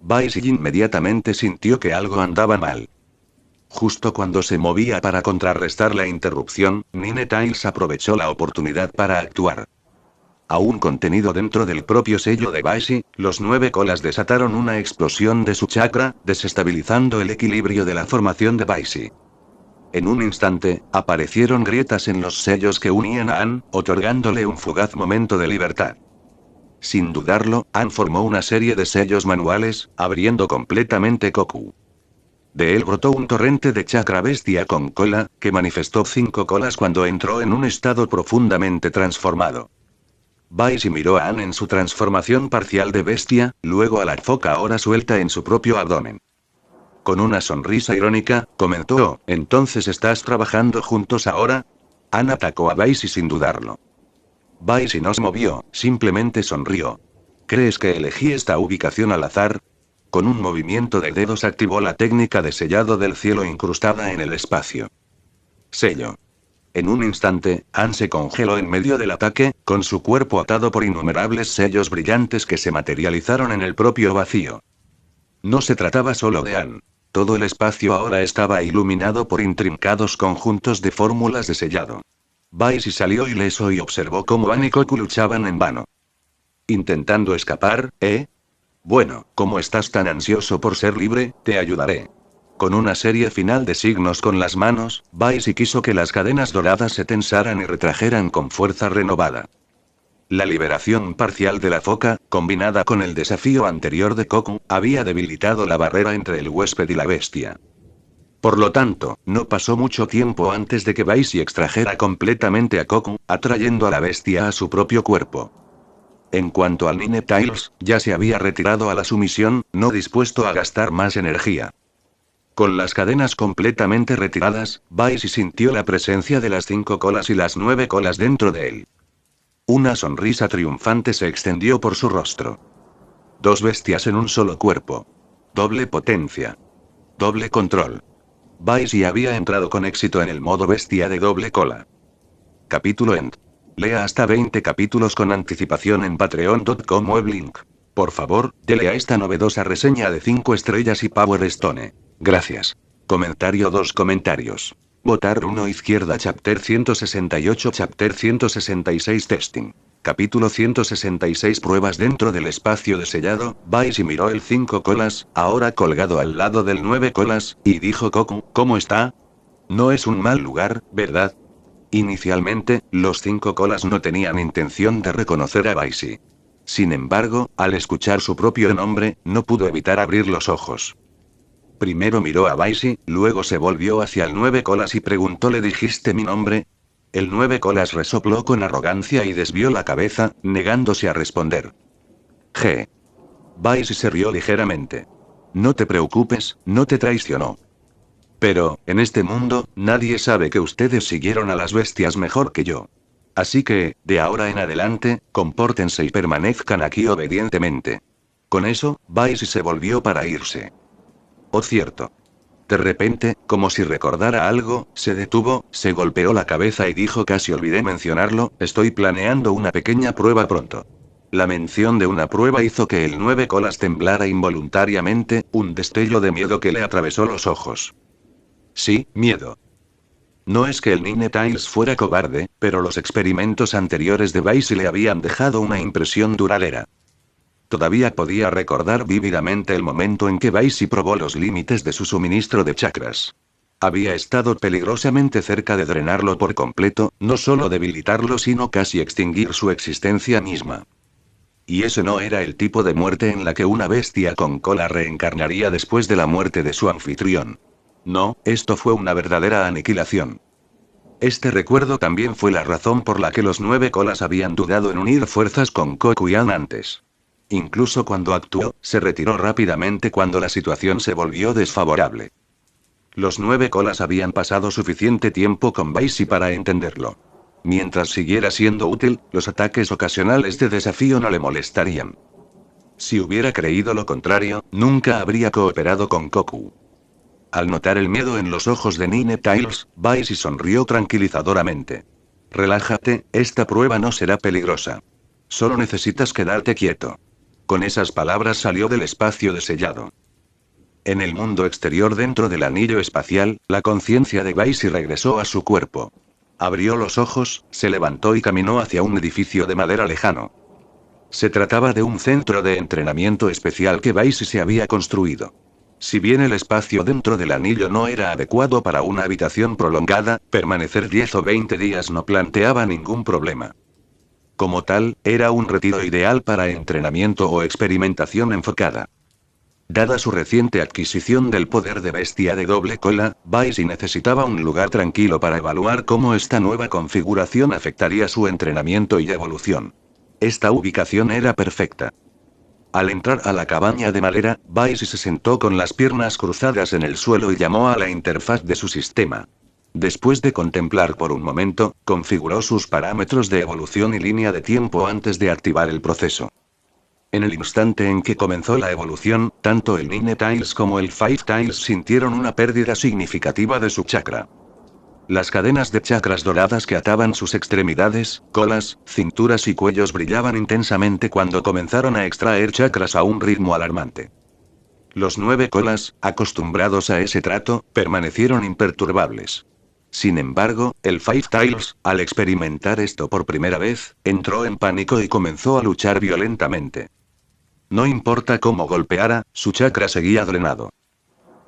Baisi inmediatamente sintió que algo andaba mal. Justo cuando se movía para contrarrestar la interrupción, Ninetales aprovechó la oportunidad para actuar. Aún contenido dentro del propio sello de Baisi, los 9 colas desataron una explosión de su chakra, desestabilizando el equilibrio de la formación de Baisi. En un instante, aparecieron grietas en los sellos que unían a Ann, otorgándole un fugaz momento de libertad. Sin dudarlo, Ann formó una serie de sellos manuales, abriendo completamente Goku. De él brotó un torrente de chakra bestia con cola, que manifestó 5 colas cuando entró en un estado profundamente transformado. Baisi miró a Ann en su transformación parcial de bestia, luego a la foca ahora suelta en su propio abdomen. Con una sonrisa irónica, comentó, «¿Entonces estás trabajando juntos ahora?» Ann atacó a Baisi sin dudarlo. Baisi no se movió, simplemente sonrió. «¿Crees que elegí esta ubicación al azar?» Con un movimiento de dedos activó la técnica de sellado del cielo incrustada en el espacio. Sello. En un instante, Ann se congeló en medio del ataque, con su cuerpo atado por innumerables sellos brillantes que se materializaron en el propio vacío. No se trataba solo de Ann. Todo el espacio ahora estaba iluminado por intrincados conjuntos de fórmulas de sellado. Baisi salió ileso y observó cómo Ann y Goku luchaban en vano. ¿Intentando escapar, eh? Bueno, como estás tan ansioso por ser libre, te ayudaré. Con una serie final de signos con las manos, Baisi quiso que las cadenas doradas se tensaran y retrajeran con fuerza renovada. La liberación parcial de la foca, combinada con el desafío anterior de Goku, había debilitado la barrera entre el huésped y la bestia. Por lo tanto, no pasó mucho tiempo antes de que Baisi extrajera completamente a Goku, atrayendo a la bestia a su propio cuerpo. En cuanto al Ninetales, ya se había retirado a la sumisión, no dispuesto a gastar más energía. Con las cadenas completamente retiradas, Baisi sintió la presencia de las 5 colas y las 9 colas dentro de él. Una sonrisa triunfante se extendió por su rostro. 2 bestias en un solo cuerpo. Doble potencia. Doble control. Baisi había entrado con éxito en el modo bestia de doble cola. Capítulo End. Lea hasta 20 capítulos con anticipación en patreon.com web link. Por favor, dele a esta novedosa reseña de 5 estrellas y Power Stone. Gracias. Comentario 2 comentarios. Votar 1 izquierda Chapter 168 Chapter 166 Testing. Capítulo 166 Pruebas dentro del espacio de sellado. Baisi miró el 5 colas, ahora colgado al lado del 9 colas, y dijo: Koku, ¿cómo está? No es un mal lugar, ¿verdad? Inicialmente, los 5 colas no tenían intención de reconocer a Baisi. Sin embargo, al escuchar su propio nombre, no pudo evitar abrir los ojos. Primero miró a Baisi, luego se volvió hacia el 9 colas y preguntó: ¿le dijiste mi nombre? El 9 colas resopló con arrogancia y desvió la cabeza, negándose a responder. G. Baisi se rió ligeramente. No te preocupes, no te traicionó. Pero, en este mundo, nadie sabe que ustedes siguieron a las bestias mejor que yo. Así que, de ahora en adelante, compórtense y permanezcan aquí obedientemente. Con eso, Baisi se volvió para irse. Oh, cierto. De repente, como si recordara algo, se detuvo, se golpeó la cabeza y dijo: casi olvidé mencionarlo, estoy planeando una pequeña prueba pronto. La mención de una prueba hizo que el 9 colas temblara involuntariamente, un destello de miedo que le atravesó los ojos. Sí, miedo. No es que el Ninetales fuera cobarde, pero los experimentos anteriores de Baisi le habían dejado una impresión duradera. Todavía podía recordar vívidamente el momento en que Baisi probó los límites de su suministro de chakras. Había estado peligrosamente cerca de drenarlo por completo, no solo debilitarlo sino casi extinguir su existencia misma. Y ese no era el tipo de muerte en la que una bestia con cola reencarnaría después de la muerte de su anfitrión. No, esto fue una verdadera aniquilación. Este recuerdo también fue la razón por la que los 9 colas habían dudado en unir fuerzas con Kokuyan antes. Incluso cuando actuó, se retiró rápidamente cuando la situación se volvió desfavorable. Los 9 colas habían pasado suficiente tiempo con Baisi para entenderlo. Mientras siguiera siendo útil, los ataques ocasionales de desafío no le molestarían. Si hubiera creído lo contrario, nunca habría cooperado con Koku. Al notar el miedo en los ojos de Ninetales, Baisi sonrió tranquilizadoramente. Relájate, esta prueba no será peligrosa. Solo necesitas quedarte quieto. Con esas palabras salió del espacio de sellado. En el mundo exterior dentro del anillo espacial, la conciencia de Baisi regresó a su cuerpo. Abrió los ojos, se levantó y caminó hacia un edificio de madera lejano. Se trataba de un centro de entrenamiento especial que Baisi se había construido. Si bien el espacio dentro del anillo no era adecuado para una habitación prolongada, permanecer 10 o 20 días no planteaba ningún problema. Como tal, era un retiro ideal para entrenamiento o experimentación enfocada. Dada su reciente adquisición del poder de bestia de doble cola, Baisi necesitaba un lugar tranquilo para evaluar cómo esta nueva configuración afectaría su entrenamiento y evolución. Esta ubicación era perfecta. Al entrar a la cabaña de madera, Baisi se sentó con las piernas cruzadas en el suelo y llamó a la interfaz de su sistema. Después de contemplar por un momento, configuró sus parámetros de evolución y línea de tiempo antes de activar el proceso. En el instante en que comenzó la evolución, tanto el Ninetales como el Fivetales sintieron una pérdida significativa de su chakra. Las cadenas de chakras doradas que ataban sus extremidades, colas, cinturas y cuellos brillaban intensamente cuando comenzaron a extraer chakras a un ritmo alarmante. Los 9 colas, acostumbrados a ese trato, permanecieron imperturbables. Sin embargo, el Fivetales, al experimentar esto por primera vez, entró en pánico y comenzó a luchar violentamente. No importa cómo golpeara, su chakra seguía drenado.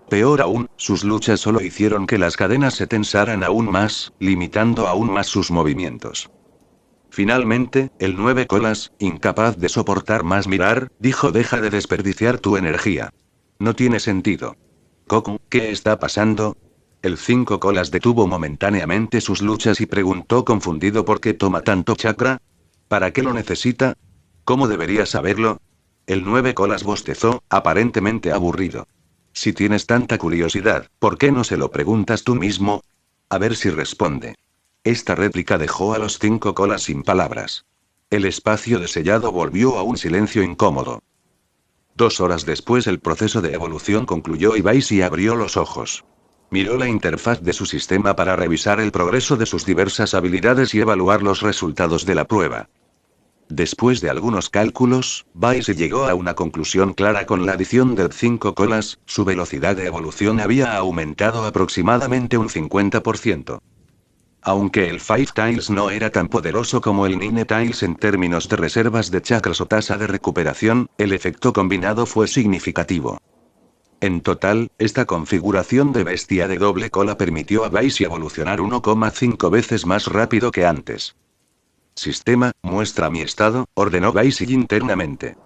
Peor aún, sus luchas solo hicieron que las cadenas se tensaran aún más, limitando aún más sus movimientos. Finalmente, el 9 colas, incapaz de soportar más mirar, dijo: deja de desperdiciar tu energía. No tiene sentido. Koku, ¿qué está pasando? El 5 colas detuvo momentáneamente sus luchas y preguntó confundido: ¿por qué toma tanto chakra? ¿Para qué lo necesita? ¿Cómo debería saberlo? El 9 colas bostezó, aparentemente aburrido. Si tienes tanta curiosidad, ¿por qué no se lo preguntas tú mismo? A ver si responde. Esta réplica dejó a los 5 colas sin palabras. El espacio de sellado volvió a un silencio incómodo. 2 horas después el proceso de evolución concluyó y Baisi abrió los ojos. Miró la interfaz de su sistema para revisar el progreso de sus diversas habilidades y evaluar los resultados de la prueba. Después de algunos cálculos, Vice llegó a una conclusión clara: con la adición de 5 colas, su velocidad de evolución había aumentado aproximadamente un 50%. Aunque el Five Tails no era tan poderoso como el Nine Tails en términos de reservas de chakras o tasa de recuperación, el efecto combinado fue significativo. En total, esta configuración de bestia de doble cola permitió a Vice evolucionar 1,5 veces más rápido que antes. Sistema, muestra mi estado, ordenó Vice internamente.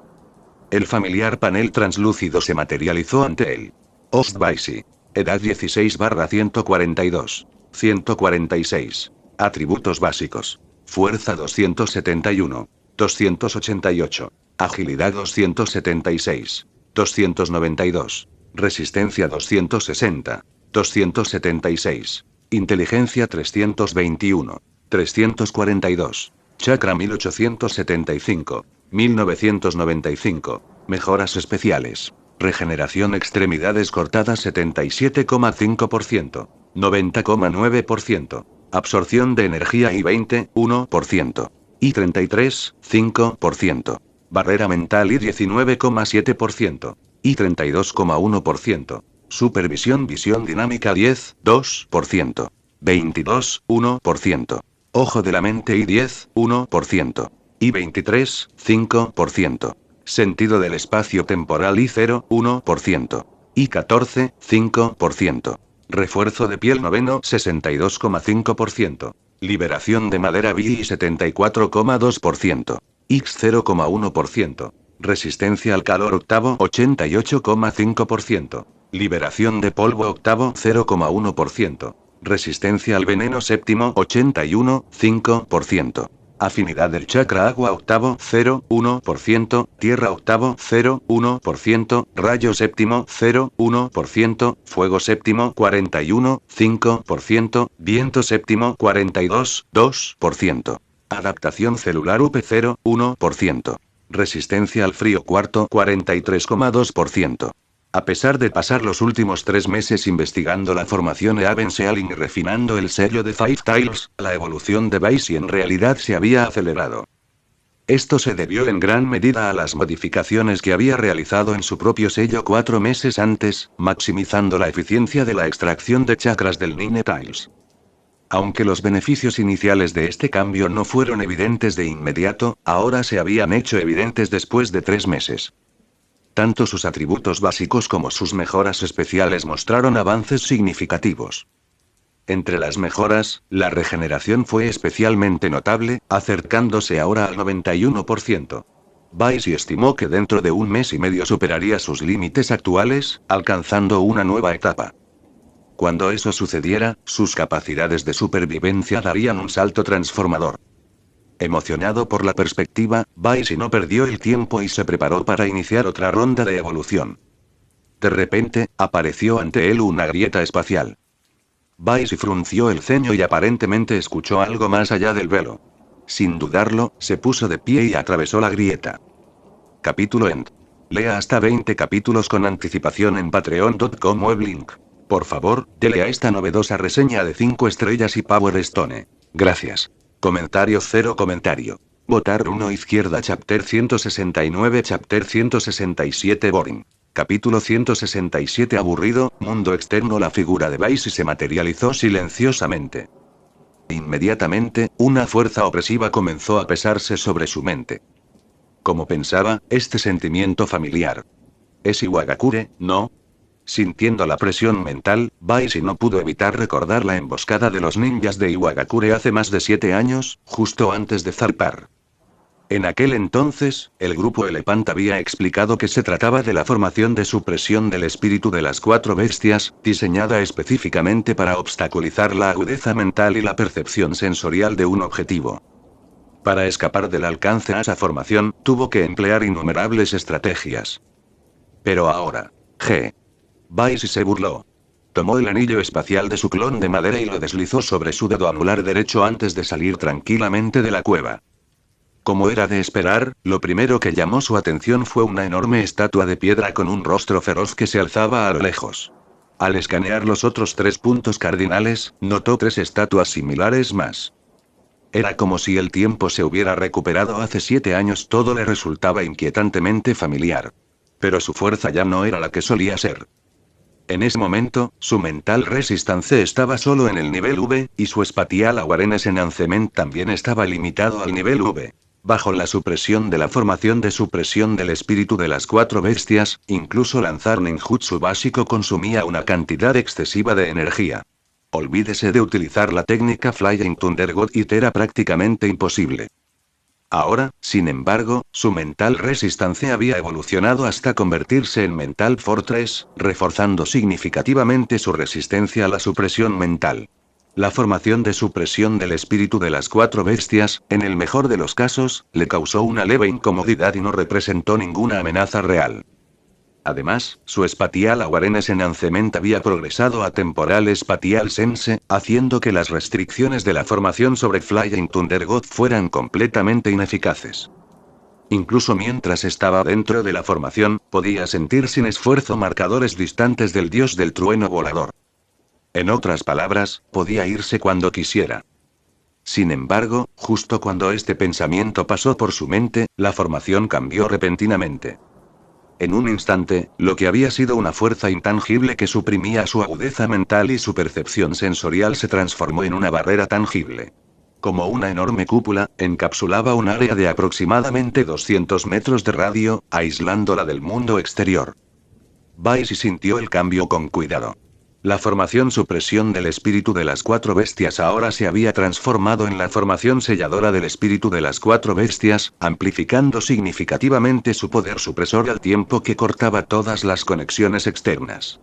El familiar panel translúcido se materializó ante él. Host Vice. Edad 16/142. 146. Atributos básicos. Fuerza 271. 288. Agilidad 276. 292. Resistencia 260. 276. Inteligencia 321. 342. Chakra 1875. 1995. Mejoras especiales. Regeneración extremidades cortadas 77,5%. 90,9%. Absorción de energía I-20, 1%. I-33, 5%. Barrera mental I-19,7%. I-32,1%. Supervisión visión dinámica 10, 2%. 22, 1%. Ojo de la mente I-10, 1%. I-23, 5%. Sentido del espacio temporal I-0, 1%. I-14, 5%. Refuerzo de piel noveno 62,5%. Liberación de madera BI 74,2%. X 0,1%. Resistencia al calor octavo 88,5%. Liberación de polvo octavo 0,1%. Resistencia al veneno séptimo 81,5%. Afinidad del chakra agua octavo 0,1%, tierra octavo 0,1%, rayo séptimo 0,1%, fuego séptimo 41,5%, viento séptimo 42,2%. Adaptación celular UP 0,1%. Resistencia al frío cuarto 43,2%. A pesar de pasar los últimos 3 meses investigando la formación Eaven-Sealing y refinando el sello de Five Tails, la evolución de Vice en realidad se había acelerado. Esto se debió en gran medida a las modificaciones que había realizado en su propio sello 4 meses antes, maximizando la eficiencia de la extracción de chakras del Nine Tails. Aunque los beneficios iniciales de este cambio no fueron evidentes de inmediato, ahora se habían hecho evidentes después de 3 meses. Tanto sus atributos básicos como sus mejoras especiales mostraron avances significativos. Entre las mejoras, la regeneración fue especialmente notable, acercándose ahora al 91%. Vice estimó que dentro de 1 mes y medio superaría sus límites actuales, alcanzando una nueva etapa. Cuando eso sucediera, sus capacidades de supervivencia darían un salto transformador. Emocionado por la perspectiva, Vice no perdió el tiempo y se preparó para iniciar otra ronda de evolución. De repente, apareció ante él una grieta espacial. Vice frunció el ceño y aparentemente escuchó algo más allá del velo. Sin dudarlo, se puso de pie y atravesó la grieta. Capítulo End. Lea hasta 20 capítulos con anticipación en patreon.com /weblink. Por favor, dele a esta novedosa reseña de 5 estrellas y Power Stone. Gracias. Comentario 0 comentario. Votar 1 izquierda Chapter 169 Chapter 167 Boring. Capítulo 167 Aburrido, mundo externo. La figura de Vice se materializó silenciosamente. Inmediatamente, una fuerza opresiva comenzó a pesarse sobre su mente. Como pensaba, este sentimiento familiar. ¿Es Iwagakure, no? Sintiendo la presión mental, Vice no pudo evitar recordar la emboscada de los ninjas de Iwagakure hace más de 7 años, justo antes de zarpar. En aquel entonces, el grupo Elephant había explicado que se trataba de la formación de supresión del espíritu de las 4 bestias, diseñada específicamente para obstaculizar la agudeza mental y la percepción sensorial de un objetivo. Para escapar del alcance a esa formación, tuvo que emplear innumerables estrategias. Pero ahora, Vice se burló. Tomó el anillo espacial de su clon de madera y lo deslizó sobre su dedo anular derecho antes de salir tranquilamente de la cueva. Como era de esperar, lo primero que llamó su atención fue una enorme estatua de piedra con un rostro feroz que se alzaba a lo lejos. Al escanear los otros 3 puntos cardinales, notó 3 estatuas similares más. Era como si el tiempo se hubiera recuperado hace 7 años, todo le resultaba inquietantemente familiar. Pero su fuerza ya no era la que solía ser. En ese momento, su mental resistance estaba solo en el nivel V, y su Spatial Awareness Enhancement también estaba limitado al nivel V. Bajo la supresión de la formación de supresión del espíritu de las 4 bestias, incluso lanzar ninjutsu básico consumía una cantidad excesiva de energía. Olvídese de utilizar la técnica Flying Thunder God, y era prácticamente imposible. Ahora, sin embargo, su mental resistance había evolucionado hasta convertirse en Mental Fortress, reforzando significativamente su resistencia a la supresión mental. La formación de supresión del espíritu de las 4 bestias, en el mejor de los casos, le causó una leve incomodidad y no representó ninguna amenaza real. Además, su Spatial Awareness Enhancement había progresado a Temporal Spatial Sense, haciendo que las restricciones de la formación sobre Flying Thunder God fueran completamente ineficaces. Incluso mientras estaba dentro de la formación, podía sentir sin esfuerzo marcadores distantes del dios del trueno volador. En otras palabras, podía irse cuando quisiera. Sin embargo, justo cuando este pensamiento pasó por su mente, la formación cambió repentinamente. En un instante, lo que había sido una fuerza intangible que suprimía su agudeza mental y su percepción sensorial se transformó en una barrera tangible. Como una enorme cúpula, encapsulaba un área de aproximadamente 200 metros de radio, aislándola del mundo exterior. Baisi sintió el cambio con cuidado. La formación supresión del espíritu de las 4 bestias ahora se había transformado en la formación selladora del espíritu de las 4 bestias, amplificando significativamente su poder supresor al tiempo que cortaba todas las conexiones externas.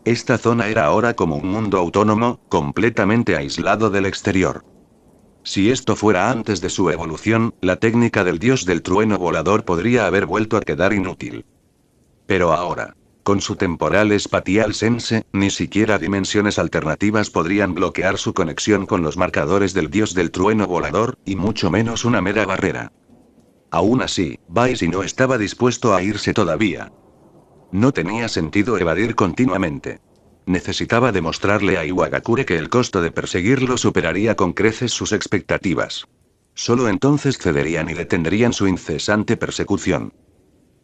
Esta zona era ahora como un mundo autónomo, completamente aislado del exterior. Si esto fuera antes de su evolución, la técnica del dios del trueno volador podría haber vuelto a quedar inútil. Pero ahora, con su Temporal Spatial Sense, ni siquiera dimensiones alternativas podrían bloquear su conexión con los marcadores del dios del trueno volador, y mucho menos una mera barrera. Aún así, Baisi no estaba dispuesto a irse todavía. No tenía sentido evadir continuamente. Necesitaba demostrarle a Iwagakure que el costo de perseguirlo superaría con creces sus expectativas. Solo entonces cederían y detendrían su incesante persecución.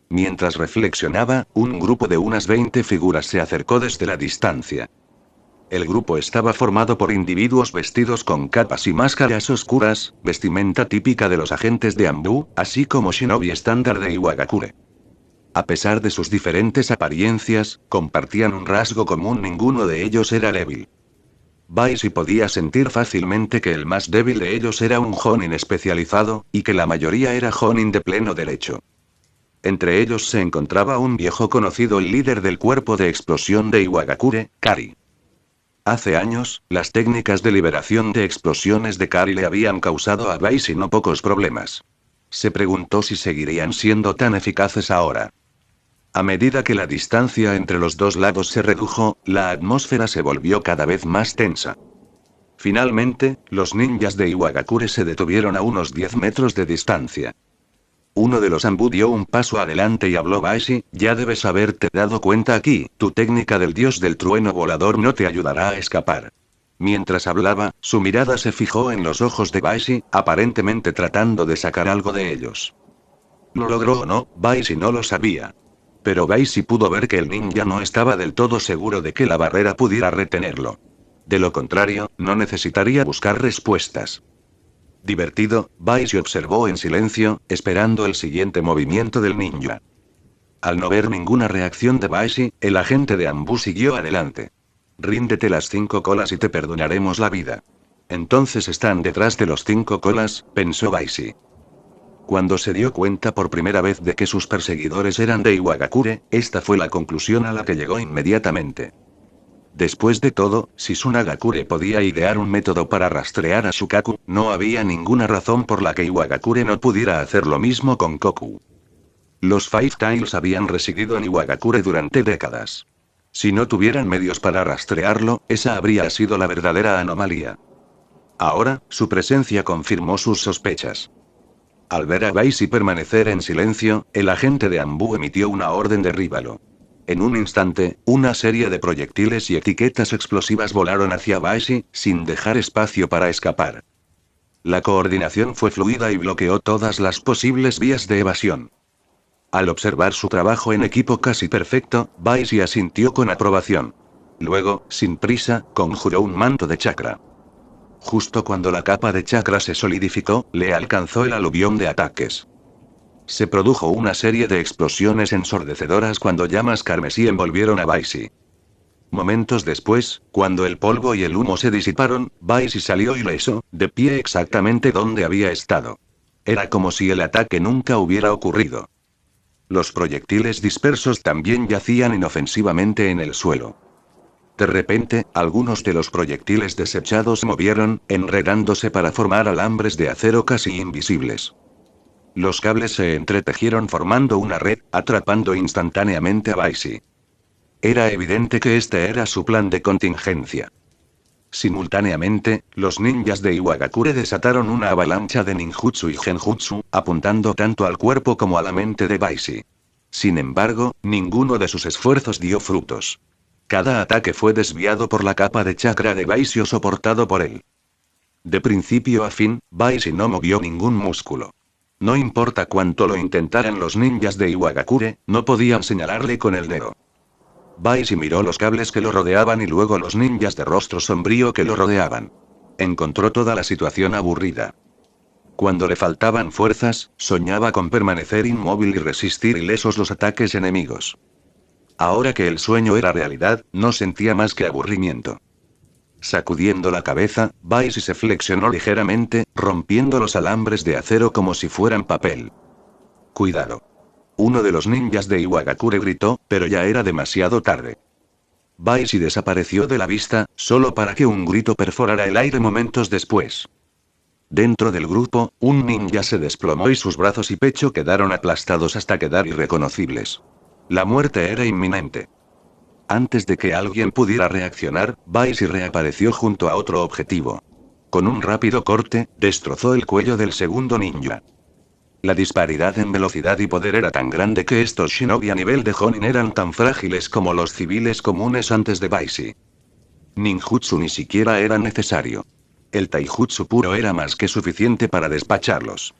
Mientras reflexionaba, un grupo de unas 20 figuras se acercó desde la distancia. El grupo estaba formado por individuos vestidos con capas y máscaras oscuras, vestimenta típica de los agentes de Anbu, así como shinobi estándar de Iwagakure. A pesar de sus diferentes apariencias, compartían un rasgo común: ninguno de ellos era débil. Baisi podía sentir fácilmente que el más débil de ellos era un Jonin especializado, y que la mayoría era Jonin de pleno derecho. Entre ellos se encontraba un viejo conocido, el líder del cuerpo de explosión de Iwagakure, Kari. Hace años, las técnicas de liberación de explosiones de Kari le habían causado a Baisi no pocos problemas. Se preguntó si seguirían siendo tan eficaces ahora. A medida que la distancia entre los dos lados se redujo, la atmósfera se volvió cada vez más tensa. Finalmente, los ninjas de Iwagakure se detuvieron a unos 10 metros de distancia. Uno de los Anbu dio un paso adelante y habló: Baisi, ya debes haberte dado cuenta aquí, tu técnica del dios del trueno volador no te ayudará a escapar. Mientras hablaba, su mirada se fijó en los ojos de Baisi, aparentemente tratando de sacar algo de ellos. ¿Lo logró o no? Baisi no lo sabía. Pero Baisi pudo ver que el ninja no estaba del todo seguro de que la barrera pudiera retenerlo. De lo contrario, no necesitaría buscar respuestas. Divertido, Baisi observó en silencio, esperando el siguiente movimiento del ninja. Al no ver ninguna reacción de Baisi, el agente de Anbu siguió adelante. Ríndete las 5 colas y te perdonaremos la vida. Entonces están detrás de los 5 colas, pensó Baisi. Cuando se dio cuenta por primera vez de que sus perseguidores eran de Iwagakure, esta fue la conclusión a la que llegó inmediatamente. Después de todo, si Tsunagakure podía idear un método para rastrear a Shukaku, no había ninguna razón por la que Iwagakure no pudiera hacer lo mismo con Koku. Los Five Tails habían residido en Iwagakure durante décadas. Si no tuvieran medios para rastrearlo, esa habría sido la verdadera anomalía. Ahora, su presencia confirmó sus sospechas. Al ver a Baisi permanecer en silencio, el agente de Anbu emitió una orden: derríbalo. En un instante, una serie de proyectiles y etiquetas explosivas volaron hacia Baisi, sin dejar espacio para escapar. La coordinación fue fluida y bloqueó todas las posibles vías de evasión. Al observar su trabajo en equipo casi perfecto, Baisi asintió con aprobación. Luego, sin prisa, conjuró un manto de chakra. Justo cuando la capa de chakra se solidificó, le alcanzó el aluvión de ataques. Se produjo una serie de explosiones ensordecedoras cuando llamas carmesí envolvieron a Baisi. Momentos después, cuando el polvo y el humo se disiparon, Baisi salió ileso, de pie exactamente donde había estado. Era como si el ataque nunca hubiera ocurrido. Los proyectiles dispersos también yacían inofensivamente en el suelo. De repente, algunos de los proyectiles desechados se movieron, enredándose para formar alambres de acero casi invisibles. Los cables se entretejieron formando una red, atrapando instantáneamente a Baisi. Era evidente que este era su plan de contingencia. Simultáneamente, los ninjas de Iwagakure desataron una avalancha de ninjutsu y genjutsu, apuntando tanto al cuerpo como a la mente de Baisi. Sin embargo, ninguno de sus esfuerzos dio frutos. Cada ataque fue desviado por la capa de chakra de Baisi o soportado por él. De principio a fin, Baisi no movió ningún músculo. No importa cuánto lo intentaran los ninjas de Iwagakure, no podían señalarle con el dedo. Baisi miró los cables que lo rodeaban y luego los ninjas de rostro sombrío que lo rodeaban. Encontró toda la situación aburrida. Cuando le faltaban fuerzas, soñaba con permanecer inmóvil y resistir ilesos los ataques enemigos. Ahora que el sueño era realidad, no sentía más que aburrimiento. Sacudiendo la cabeza, Baisi se flexionó ligeramente, rompiendo los alambres de acero como si fueran papel. ¡Cuidado! Uno de los ninjas de Iwagakure gritó, pero ya era demasiado tarde. Baisi desapareció de la vista, solo para que un grito perforara el aire momentos después. Dentro del grupo, un ninja se desplomó y sus brazos y pecho quedaron aplastados hasta quedar irreconocibles. La muerte era inminente. Antes de que alguien pudiera reaccionar, Baisi reapareció junto a otro objetivo. Con un rápido corte, destrozó el cuello del segundo ninja. La disparidad en velocidad y poder era tan grande que estos shinobi a nivel de Jonin eran tan frágiles como los civiles comunes antes de Baisi. Ninjutsu ni siquiera era necesario. El taijutsu puro era más que suficiente para despacharlos.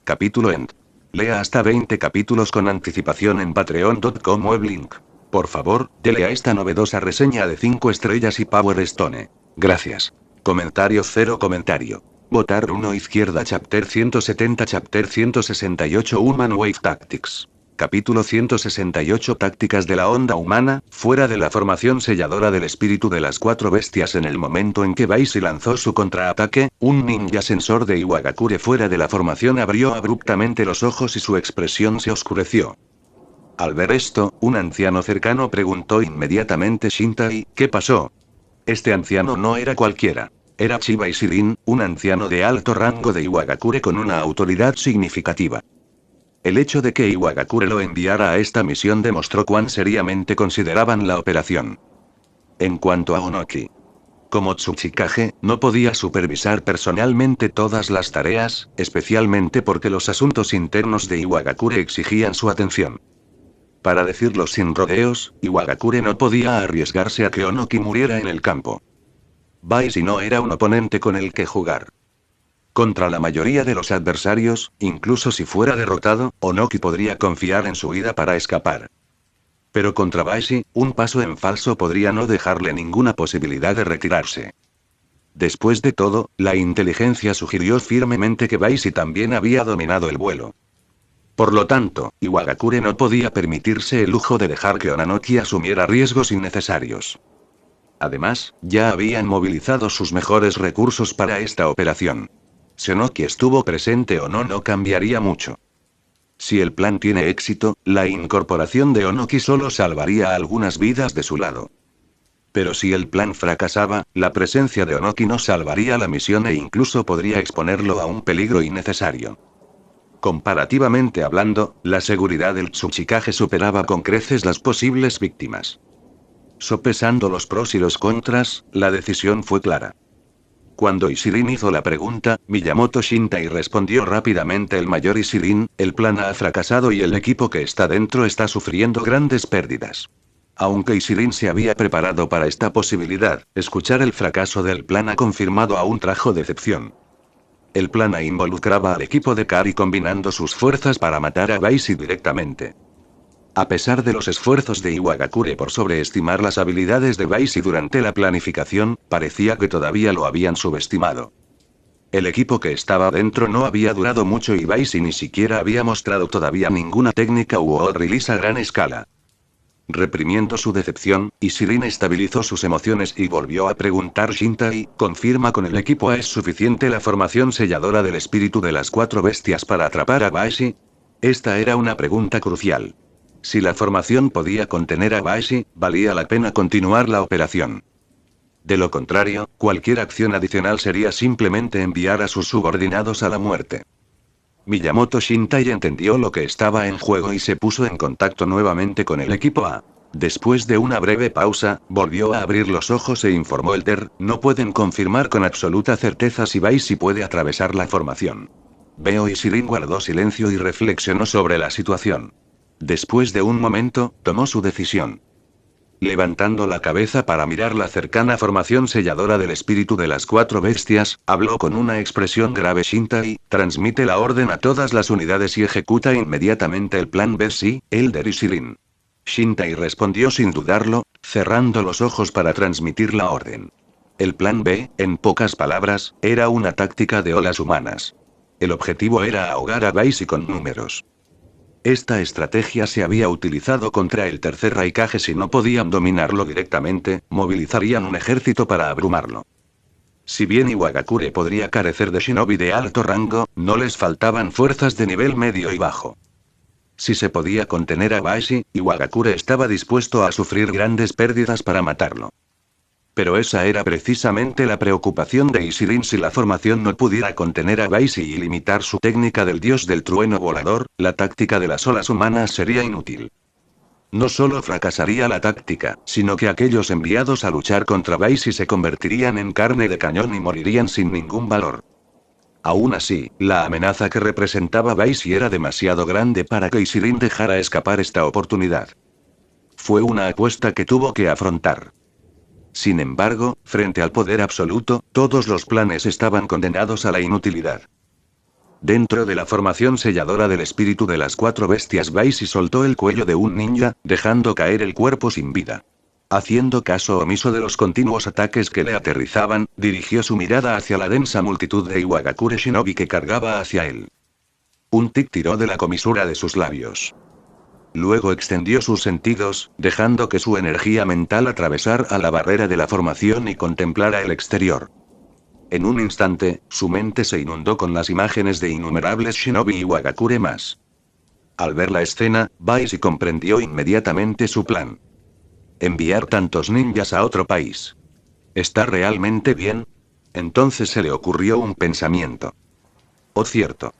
Capítulo End. Lea hasta 20 capítulos con anticipación en patreon.com weblink. Por favor, dele a esta novedosa reseña de 5 estrellas y Power Stone. Gracias. Comentario 0 comentario. Votar 1 izquierda Chapter 170 Chapter 168 Human Wave Tactics. Capítulo 168 Tácticas de la onda humana, fuera de la formación selladora del espíritu de las 4 bestias. En el momento en que Baisi lanzó su contraataque, un ninja sensor de Iwagakure fuera de la formación abrió abruptamente los ojos y su expresión se oscureció. Al ver esto, un anciano cercano preguntó inmediatamente Shintai, ¿qué pasó? Este anciano no era cualquiera. Era Chiba Ishirin, un anciano de alto rango de Iwagakure con una autoridad significativa. El hecho de que Iwagakure lo enviara a esta misión demostró cuán seriamente consideraban la operación. En cuanto a Onoki, como Tsuchikage, no podía supervisar personalmente todas las tareas, especialmente porque los asuntos internos de Iwagakure exigían su atención. Para decirlo sin rodeos, Iwagakure no podía arriesgarse a que Onoki muriera en el campo. Baisi no era un oponente con el que jugar. Contra la mayoría de los adversarios, incluso si fuera derrotado, Onoki podría confiar en su vida para escapar. Pero contra Baisi, un paso en falso podría no dejarle ninguna posibilidad de retirarse. Después de todo, la inteligencia sugirió firmemente que Baisi también había dominado el vuelo. Por lo tanto, Iwagakure no podía permitirse el lujo de dejar que Onanoki asumiera riesgos innecesarios. Además, ya habían movilizado sus mejores recursos para esta operación. Si Onoki estuvo presente o no cambiaría mucho. Si el plan tiene éxito, la incorporación de Onoki solo salvaría algunas vidas de su lado. Pero si el plan fracasaba, la presencia de Onoki no salvaría la misión e incluso podría exponerlo a un peligro innecesario. Comparativamente hablando, la seguridad del Tsuchikage superaba con creces las posibles víctimas. Sopesando los pros y los contras, la decisión fue clara. Cuando Ishirin hizo la pregunta, Miyamoto Shintai respondió rápidamente: el mayor Ishirin, el plan ha fracasado y el equipo que está dentro está sufriendo grandes pérdidas. Aunque Ishirin se había preparado para esta posibilidad, escuchar el fracaso del plan ha confirmado aún trajo decepción. El plan involucraba al equipo de Kari combinando sus fuerzas para matar a Baishii directamente. A pesar de los esfuerzos de Iwagakure por sobreestimar las habilidades de Baishii durante la planificación, parecía que todavía lo habían subestimado. El equipo que estaba dentro no había durado mucho y Baishii ni siquiera había mostrado todavía ninguna técnica u release a gran escala. Reprimiendo su decepción, Ishirin estabilizó sus emociones y volvió a preguntar: Shintai, ¿confirma con el equipo A es suficiente la formación selladora del espíritu de las 4 bestias para atrapar a Baishii? Esta era una pregunta crucial. Si la formación podía contener a Baishii, valía la pena continuar la operación. De lo contrario, cualquier acción adicional sería simplemente enviar a sus subordinados a la muerte. Miyamoto Shintai entendió lo que estaba en juego y se puso en contacto nuevamente con el equipo A. Después de una breve pausa, volvió a abrir los ojos e informó: Elder, no pueden confirmar con absoluta certeza si Baishii puede atravesar la formación. Veo Ishirin guardó silencio y reflexionó sobre la situación. Después de un momento, tomó su decisión. Levantando la cabeza para mirar la cercana formación selladora del espíritu de las 4 bestias, habló con una expresión grave: Shintai, transmite la orden a todas las unidades y ejecuta inmediatamente el plan B. Sí, Elder Ishirin. Shintai respondió sin dudarlo, cerrando los ojos para transmitir la orden. El plan B, en pocas palabras, era una táctica de olas humanas. El objetivo era ahogar a Baishii con números. Esta estrategia se había utilizado contra el tercer Raikage. Si no podían dominarlo directamente, movilizarían un ejército para abrumarlo. Si bien Iwagakure podría carecer de shinobi de alto rango, no les faltaban fuerzas de nivel medio y bajo. Si se podía contener a Baishii, Iwagakure estaba dispuesto a sufrir grandes pérdidas para matarlo. Pero esa era precisamente la preocupación de Ishirin: si la formación no pudiera contener a Baishii y limitar su técnica del dios del trueno volador, la táctica de las olas humanas sería inútil. No solo fracasaría la táctica, sino que aquellos enviados a luchar contra Baishii se convertirían en carne de cañón y morirían sin ningún valor. Aún así, la amenaza que representaba Baishii era demasiado grande para que Ishirin dejara escapar esta oportunidad. Fue una apuesta que tuvo que afrontar. Sin embargo, frente al poder absoluto, todos los planes estaban condenados a la inutilidad. Dentro de la formación selladora del espíritu de las 4 bestias, Baishii soltó el cuello de un ninja, dejando caer el cuerpo sin vida. Haciendo caso omiso de los continuos ataques que le aterrizaban, dirigió su mirada hacia la densa multitud de Iwagakure shinobi que cargaba hacia él. Un tic tiró de la comisura de sus labios. Luego extendió sus sentidos, dejando que su energía mental atravesara la barrera de la formación y contemplara el exterior. En un instante, su mente se inundó con las imágenes de innumerables shinobi y Iwagakure más. Al ver la escena, Baishii comprendió inmediatamente su plan. Enviar tantos ninjas a otro país. ¿Está realmente bien? Entonces se le ocurrió un pensamiento. Oh, cierto.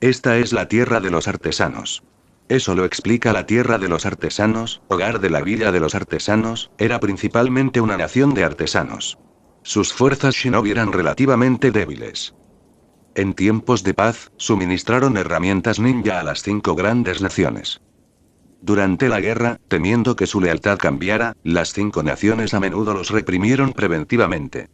Esta es la tierra de los artesanos. Eso lo explica. La tierra de los artesanos, hogar de la villa de los artesanos, era principalmente una nación de artesanos. Sus fuerzas shinobi eran relativamente débiles. En tiempos de paz, suministraron herramientas ninja a las 5 grandes naciones. Durante la guerra, temiendo que su lealtad cambiara, las 5 naciones a menudo los reprimieron preventivamente.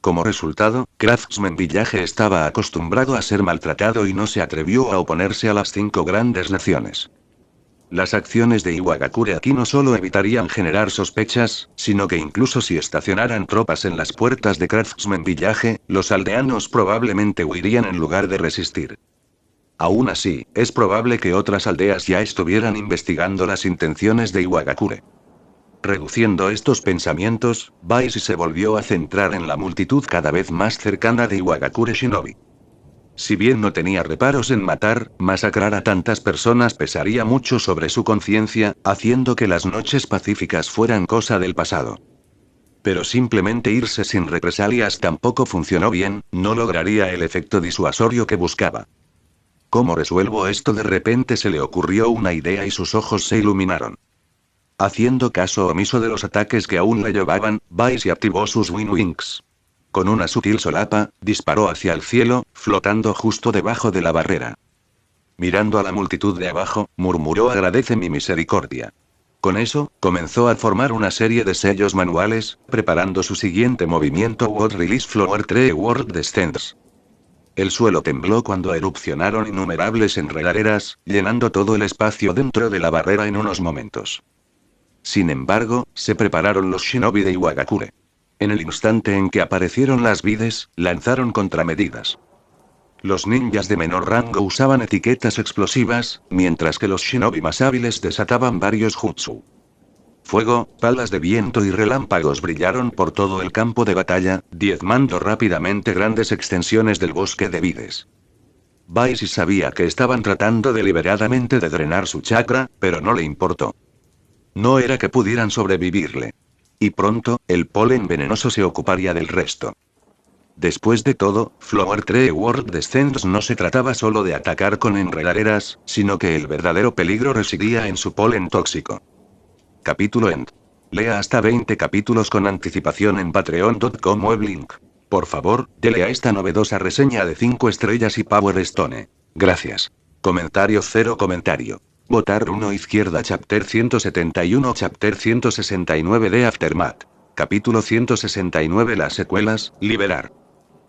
Como resultado, Craftsman Village estaba acostumbrado a ser maltratado y no se atrevió a oponerse a las 5 grandes naciones. Las acciones de Iwagakure aquí no solo evitarían generar sospechas, sino que incluso si estacionaran tropas en las puertas de Craftsman Village, los aldeanos probablemente huirían en lugar de resistir. Aún así, es probable que otras aldeas ya estuvieran investigando las intenciones de Iwagakure. Reduciendo estos pensamientos, Baishii se volvió a centrar en la multitud cada vez más cercana de Iwagakure shinobi. Si bien no tenía reparos en matar, masacrar a tantas personas pesaría mucho sobre su conciencia, haciendo que las noches pacíficas fueran cosa del pasado. Pero simplemente irse sin represalias tampoco funcionó bien, no lograría el efecto disuasorio que buscaba. ¿Cómo resuelvo esto? De repente se le ocurrió una idea y sus ojos se iluminaron. Haciendo caso omiso de los ataques que aún le llevaban, Baishii activó sus Wind Wings. Con una sutil solapa, disparó hacia el cielo, flotando justo debajo de la barrera. Mirando a la multitud de abajo, murmuró: agradece mi misericordia. Con eso, comenzó a formar una serie de sellos manuales, preparando su siguiente movimiento: World Release Floor 3 World Descends. El suelo tembló cuando erupcionaron innumerables enredaderas, llenando todo el espacio dentro de la barrera en unos momentos. Sin embargo, se prepararon los shinobi de Iwagakure. En el instante en que aparecieron las vides, lanzaron contramedidas. Los ninjas de menor rango usaban etiquetas explosivas, mientras que los shinobi más hábiles desataban varios jutsu. Fuego, palas de viento y relámpagos brillaron por todo el campo de batalla, diezmando rápidamente grandes extensiones del bosque de vides. Baisi sabía que estaban tratando deliberadamente de drenar su chakra, pero no le importó. No era que pudieran sobrevivirle. Y pronto, el polen venenoso se ocuparía del resto. Después de todo, Flower 3 World Descends no se trataba solo de atacar con enredaderas, sino que el verdadero peligro residía en su polen tóxico. Capítulo End. Lea hasta 20 capítulos con anticipación en patreon.com o link. Por favor, dele a esta novedosa reseña de 5 estrellas y Power Stone. Gracias. Comentario 0 comentario. Votar 1 izquierda. Chapter 171. Chapter 169 de Aftermath. Capítulo 169. Las secuelas, liberar.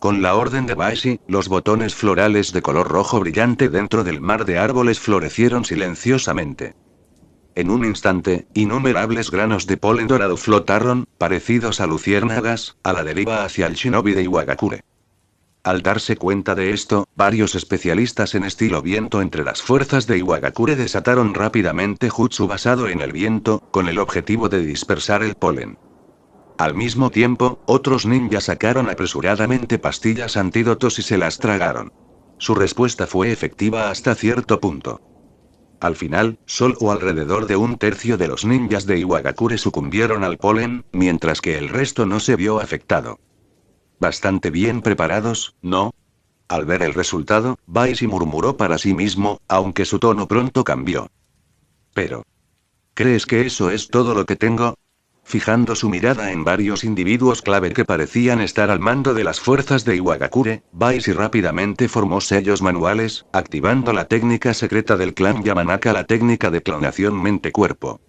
Con la orden de Baisi, los botones florales de color rojo brillante dentro del mar de árboles florecieron silenciosamente. En un instante, innumerables granos de polen dorado flotaron, parecidos a luciérnagas, a la deriva hacia el shinobi de Iwagakure. Al darse cuenta de esto, varios especialistas en estilo viento entre las fuerzas de Iwagakure desataron rápidamente jutsu basado en el viento, con el objetivo de dispersar el polen. Al mismo tiempo, otros ninjas sacaron apresuradamente pastillas antídotos y se las tragaron. Su respuesta fue efectiva hasta cierto punto. Al final, solo alrededor de un tercio de los ninjas de Iwagakure sucumbieron al polen, mientras que el resto no se vio afectado. Bastante bien preparados, ¿no? Al ver el resultado, Baisi murmuró para sí mismo, aunque su tono pronto cambió. Pero, ¿crees que eso es todo lo que tengo? Fijando su mirada en varios individuos clave que parecían estar al mando de las fuerzas de Iwagakure, Baisi rápidamente formó sellos manuales, activando la técnica secreta del clan Yamanaka, la técnica de clonación mente-cuerpo.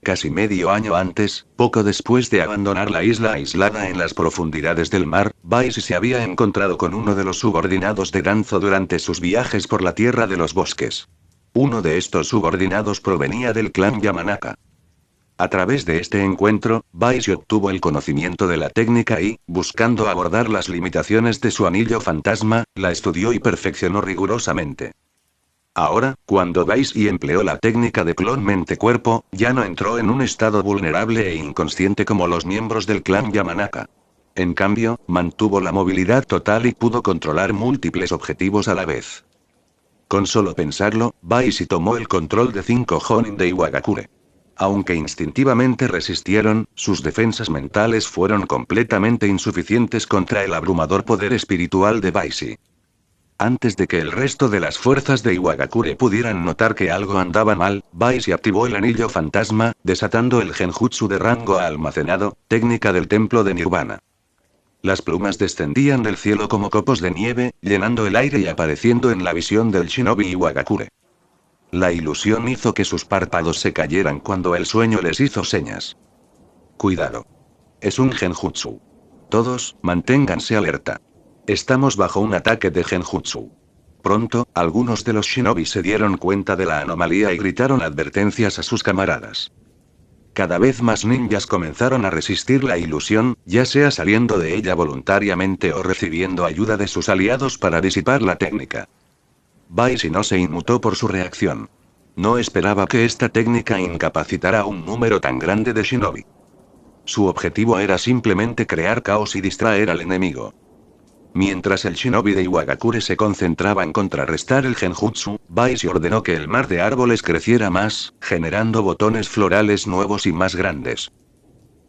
Casi medio año antes, poco después de abandonar la isla aislada en las profundidades del mar, Baisi se había encontrado con uno de los subordinados de Danzo durante sus viajes por la tierra de los bosques. Uno de estos subordinados provenía del clan Yamanaka. A través de este encuentro, Baisi obtuvo el conocimiento de la técnica y, buscando abordar las limitaciones de su anillo fantasma, la estudió y perfeccionó rigurosamente. Ahora, cuando Baisi empleó la técnica de clon mente-cuerpo, ya no entró en un estado vulnerable e inconsciente como los miembros del clan Yamanaka. En cambio, mantuvo la movilidad total y pudo controlar múltiples objetivos a la vez. Con solo pensarlo, Baisi tomó el control de 5 Jonin de Iwagakure. Aunque instintivamente resistieron, sus defensas mentales fueron completamente insuficientes contra el abrumador poder espiritual de Baisi. Antes de que el resto de las fuerzas de Iwagakure pudieran notar que algo andaba mal, Baisi activó el anillo fantasma, desatando el genjutsu de rango almacenado, técnica del templo de Nirvana. Las plumas descendían del cielo como copos de nieve, llenando el aire y apareciendo en la visión del shinobi Iwagakure. La ilusión hizo que sus párpados se cayeran cuando el sueño les hizo señas. Cuidado. Es un genjutsu. Todos, manténganse alerta. Estamos bajo un ataque de genjutsu. Pronto, algunos de los shinobi se dieron cuenta de la anomalía y gritaron advertencias a sus camaradas. Cada vez más ninjas comenzaron a resistir la ilusión, ya sea saliendo de ella voluntariamente o recibiendo ayuda de sus aliados para disipar la técnica. Baisi no se inmutó por su reacción. No esperaba que esta técnica incapacitara a un número tan grande de shinobi. Su objetivo era simplemente crear caos y distraer al enemigo. Mientras el shinobi de Iwagakure se concentraba en contrarrestar el genjutsu, Baisi ordenó que el mar de árboles creciera más, generando botones florales nuevos y más grandes.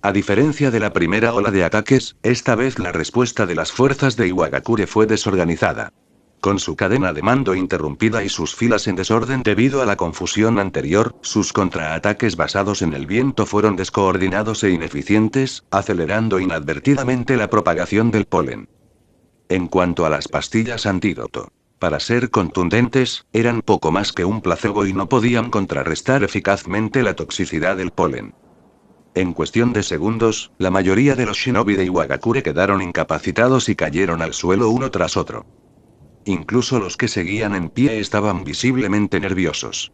A diferencia de la primera ola de ataques, esta vez la respuesta de las fuerzas de Iwagakure fue desorganizada. Con su cadena de mando interrumpida y sus filas en desorden debido a la confusión anterior, sus contraataques basados en el viento fueron descoordinados e ineficientes, acelerando inadvertidamente la propagación del polen. En cuanto a las pastillas antídoto, para ser contundentes, eran poco más que un placebo y no podían contrarrestar eficazmente la toxicidad del polen. En cuestión de segundos, la mayoría de los shinobi de Iwagakure quedaron incapacitados y cayeron al suelo uno tras otro. Incluso los que seguían en pie estaban visiblemente nerviosos.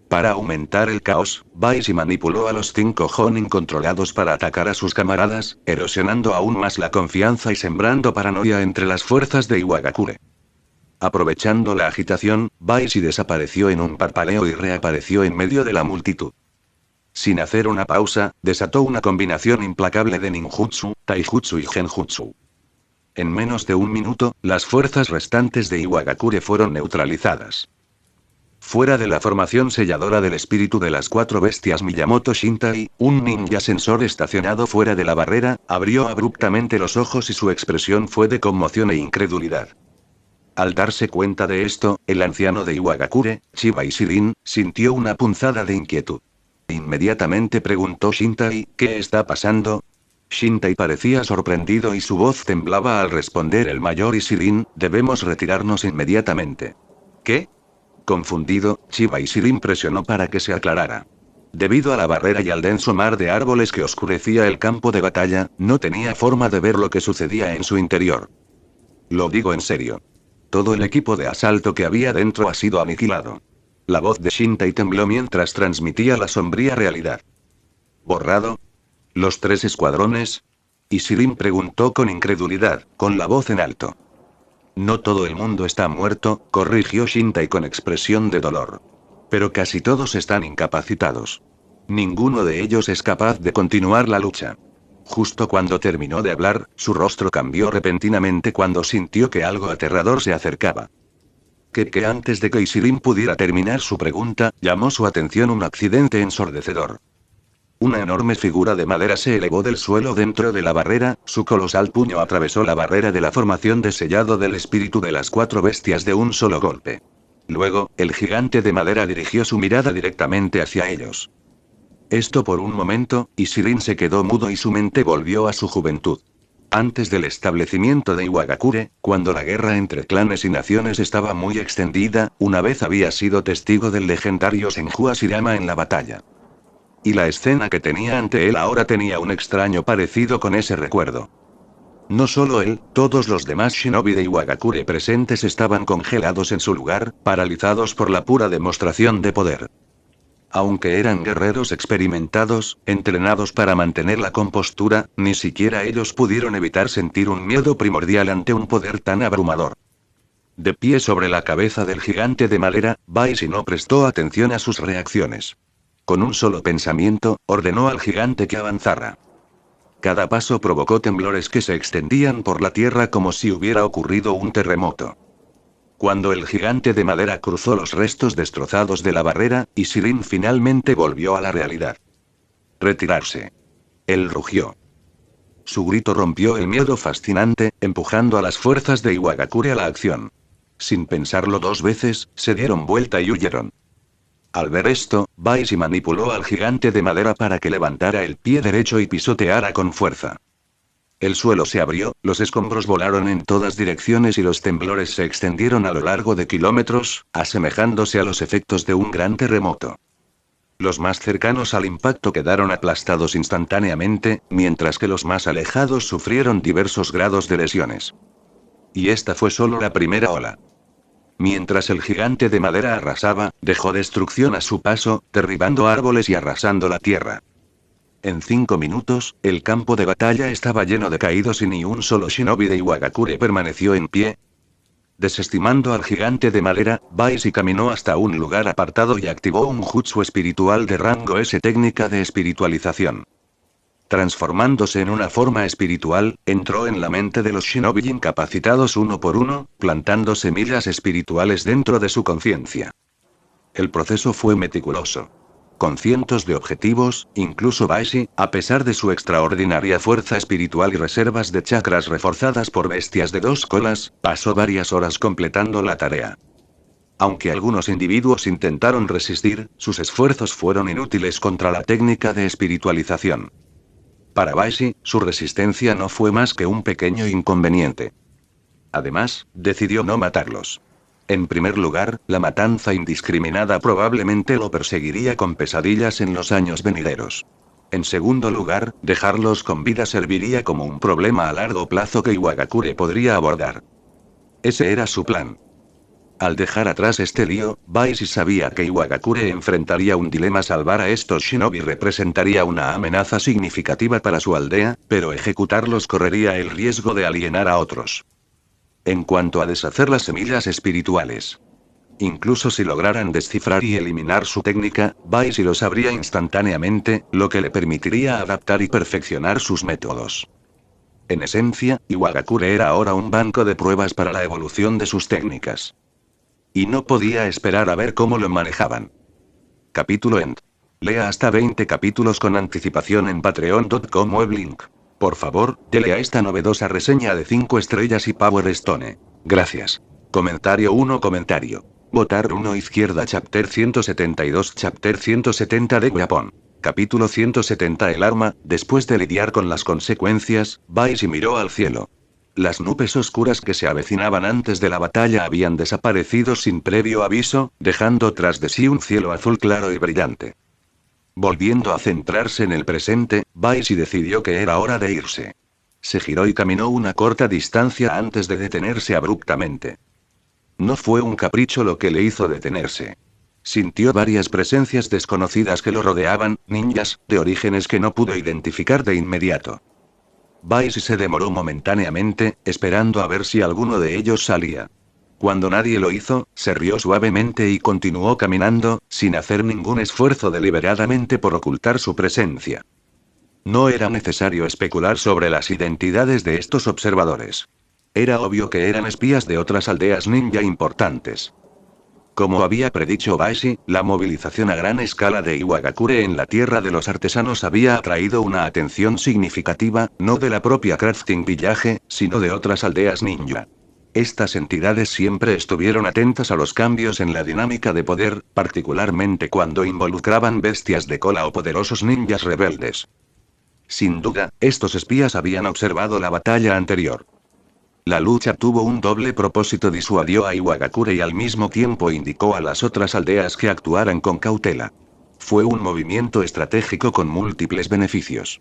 Para aumentar el caos, Baisi manipuló a los 5 Jonin controlados para atacar a sus camaradas, erosionando aún más la confianza y sembrando paranoia entre las fuerzas de Iwagakure. Aprovechando la agitación, Baisi desapareció en un parpaleo y reapareció en medio de la multitud. Sin hacer una pausa, desató una combinación implacable de ninjutsu, taijutsu y genjutsu. En menos de un minuto, las fuerzas restantes de Iwagakure fueron neutralizadas. Fuera de la formación selladora del espíritu de las 4 bestias Miyamoto Shintai, un ninja sensor estacionado fuera de la barrera, abrió abruptamente los ojos y su expresión fue de conmoción e incredulidad. Al darse cuenta de esto, el anciano de Iwagakure, Chiba Shirin, sintió una punzada de inquietud. Inmediatamente preguntó Shintai, ¿qué está pasando? Shintai parecía sorprendido y su voz temblaba al responder el mayor Shirin, debemos retirarnos inmediatamente. ¿Qué? Confundido, Chiba Shirin presionó para que se aclarara. Debido a la barrera y al denso mar de árboles que oscurecía el campo de batalla, no tenía forma de ver lo que sucedía en su interior. Lo digo en serio. Todo el equipo de asalto que había dentro ha sido aniquilado. La voz de Shintai tembló mientras transmitía la sombría realidad. ¿Borrado? ¿Los 3 escuadrones? Y Shirin preguntó con incredulidad, con la voz en alto. No todo el mundo está muerto, corrigió Shintai con expresión de dolor. Pero casi todos están incapacitados. Ninguno de ellos es capaz de continuar la lucha. Justo cuando terminó de hablar, su rostro cambió repentinamente cuando sintió que algo aterrador se acercaba. Que antes de que Shirin pudiera terminar su pregunta, llamó su atención un accidente ensordecedor. Una enorme figura de madera se elevó del suelo dentro de la barrera, su colosal puño atravesó la barrera de la formación de sellado del espíritu de las 4 bestias de un solo golpe. Luego, el gigante de madera dirigió su mirada directamente hacia ellos. Esto por un momento, y Shirin se quedó mudo y su mente volvió a su juventud. Antes del establecimiento de Iwagakure, cuando la guerra entre clanes y naciones estaba muy extendida, una vez había sido testigo del legendario Senju Ashirama en la batalla. Y la escena que tenía ante él ahora tenía un extraño parecido con ese recuerdo. No solo él, todos los demás shinobi de Iwagakure presentes estaban congelados en su lugar, paralizados por la pura demostración de poder. Aunque eran guerreros experimentados, entrenados para mantener la compostura, ni siquiera ellos pudieron evitar sentir un miedo primordial ante un poder tan abrumador. De pie sobre la cabeza del gigante de madera, Baisi no prestó atención a sus reacciones. Con un solo pensamiento, ordenó al gigante que avanzara. Cada paso provocó temblores que se extendían por la tierra como si hubiera ocurrido un terremoto. Cuando el gigante de madera cruzó los restos destrozados de la barrera, y Shirin finalmente volvió a la realidad. Retirarse. Él rugió. Su grito rompió el miedo fascinante, empujando a las fuerzas de Iwagakure a la acción. Sin pensarlo 2 veces, se dieron vuelta y huyeron. Al ver esto, Baisi manipuló al gigante de madera para que levantara el pie derecho y pisoteara con fuerza. El suelo se abrió, los escombros volaron en todas direcciones y los temblores se extendieron a lo largo de kilómetros, asemejándose a los efectos de un gran terremoto. Los más cercanos al impacto quedaron aplastados instantáneamente, mientras que los más alejados sufrieron diversos grados de lesiones. Y esta fue solo la primera ola. Mientras el gigante de madera arrasaba, dejó destrucción a su paso, derribando árboles y arrasando la tierra. En 5 minutos, el campo de batalla estaba lleno de caídos y ni un solo shinobi de Iwagakure permaneció en pie. Desestimando al gigante de madera, Baisi caminó hasta un lugar apartado y activó un jutsu espiritual de rango S, técnica de espiritualización. Transformándose en una forma espiritual, entró en la mente de los shinobi incapacitados uno por uno, plantando semillas espirituales dentro de su conciencia. El proceso fue meticuloso. con cientos de objetivos, incluso Baishi, a pesar de su extraordinaria fuerza espiritual y reservas de chakras reforzadas por bestias de 2 colas, pasó varias horas completando la tarea. Aunque algunos individuos intentaron resistir, sus esfuerzos fueron inútiles contra la técnica de espiritualización. Para Baishi, su resistencia no fue más que un pequeño inconveniente. Además, decidió no matarlos. En primer lugar, la matanza indiscriminada probablemente lo perseguiría con pesadillas en los años venideros. En segundo lugar, dejarlos con vida serviría como un problema a largo plazo que Iwagakure podría abordar. Ese era su plan. Al dejar atrás este lío, Baishi sabía que Iwagakure enfrentaría un dilema: salvar a estos shinobi representaría una amenaza significativa para su aldea, pero ejecutarlos correría el riesgo de alienar a otros. En cuanto a deshacer las semillas espirituales. Incluso si lograran descifrar y eliminar su técnica, Baishi lo sabría instantáneamente, lo que le permitiría adaptar y perfeccionar sus métodos. En esencia, Iwagakure era ahora un banco de pruebas para la evolución de sus técnicas. Y no podía esperar a ver cómo lo manejaban. Capítulo End. Lea hasta 20 capítulos con anticipación en patreon.com weblink. Por favor, dele a esta novedosa reseña de 5 estrellas y Power Stone. Gracias. Comentario 1. Comentario. Votar 1 izquierda. Chapter 172. Chapter 170 de Japón. Capítulo 170. El arma. Después de lidiar con las consecuencias, Baishi miró al cielo. Las nubes oscuras que se avecinaban antes de la batalla habían desaparecido sin previo aviso, dejando tras de sí un cielo azul claro y brillante. Volviendo a centrarse en el presente, Baishi decidió que era hora de irse. Se giró y caminó una corta distancia antes de detenerse abruptamente. No fue un capricho lo que le hizo detenerse. Sintió varias presencias desconocidas que lo rodeaban, ninjas, de orígenes que no pudo identificar de inmediato. Baishi se demoró momentáneamente, esperando a ver si alguno de ellos salía. Cuando nadie lo hizo, se rió suavemente y continuó caminando, sin hacer ningún esfuerzo deliberadamente por ocultar su presencia. No era necesario especular sobre las identidades de estos observadores. Era obvio que eran espías de otras aldeas ninja importantes. Como había predicho Baishi, la movilización a gran escala de Iwagakure en la tierra de los artesanos había atraído una atención significativa, no de la propia Crafting Village, sino de otras aldeas ninja. Estas entidades siempre estuvieron atentas a los cambios en la dinámica de poder, particularmente cuando involucraban bestias de cola o poderosos ninjas rebeldes. Sin duda, estos espías habían observado la batalla anterior. La lucha tuvo un doble propósito: disuadió a Iwagakure y al mismo tiempo indicó a las otras aldeas que actuaran con cautela. Fue un movimiento estratégico con múltiples beneficios.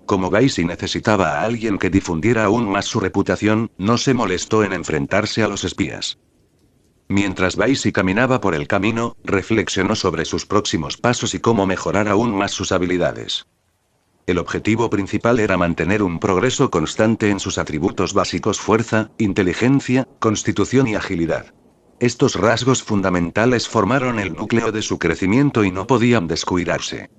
Como Baishi necesitaba a alguien que difundiera aún más su reputación, no se molestó en enfrentarse a los espías. Mientras Baishi caminaba por el camino, reflexionó sobre sus próximos pasos y cómo mejorar aún más sus habilidades. El objetivo principal era mantener un progreso constante en sus atributos básicos: fuerza, inteligencia, constitución y agilidad. Estos rasgos fundamentales formaron el núcleo de su crecimiento y no podían descuidarse.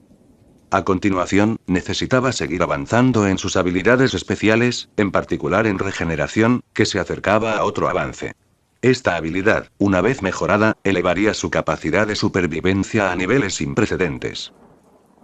A continuación, necesitaba seguir avanzando en sus habilidades especiales, en particular en regeneración, que se acercaba a otro avance. Esta habilidad, una vez mejorada, elevaría su capacidad de supervivencia a niveles sin precedentes.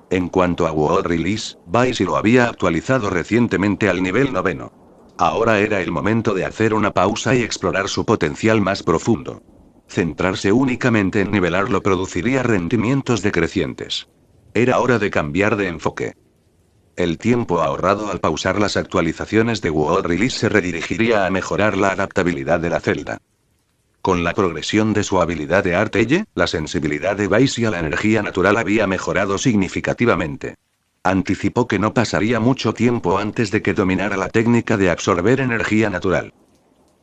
En cuanto a World Release, Baishi lo había actualizado recientemente al nivel 9. Ahora era el momento de hacer una pausa y explorar su potencial más profundo. Centrarse únicamente en nivelarlo produciría rendimientos decrecientes. Era hora de cambiar de enfoque. El tiempo ahorrado al pausar las actualizaciones de World Release se redirigiría a mejorar la adaptabilidad de la celda. Con la progresión de su habilidad de Artelle, la sensibilidad de Baishi a la energía natural había mejorado significativamente. Anticipó que no pasaría mucho tiempo antes de que dominara la técnica de absorber energía natural.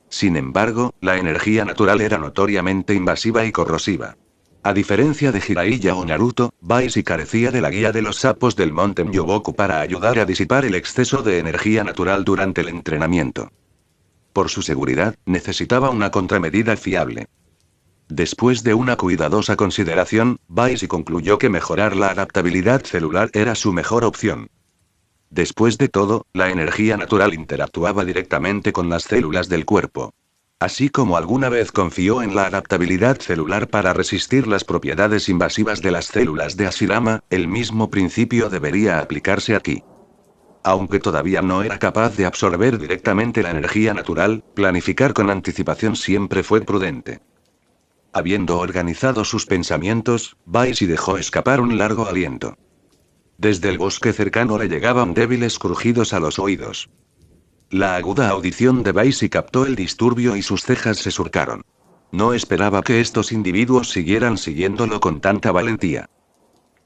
Sin embargo, la energía natural era notoriamente invasiva y corrosiva. A diferencia de Jiraiya o Naruto, Baishi carecía de la guía de los sapos del monte Myoboku para ayudar a disipar el exceso de energía natural durante el entrenamiento. Por su seguridad, necesitaba una contramedida fiable. Después de una cuidadosa consideración, Baishi concluyó que mejorar la adaptabilidad celular era su mejor opción. Después de todo, la energía natural interactuaba directamente con las células del cuerpo. Así como alguna vez confió en la adaptabilidad celular para resistir las propiedades invasivas de las células de Hashirama, el mismo principio debería aplicarse aquí. Aunque todavía no era capaz de absorber directamente la energía natural, planificar con anticipación siempre fue prudente. Habiendo organizado sus pensamientos, Baisi dejó escapar un largo aliento. Desde el bosque cercano le llegaban débiles crujidos a los oídos. La aguda audición de Baisi captó el disturbio y sus cejas se surcaron. No esperaba que estos individuos siguieran siguiéndolo con tanta valentía.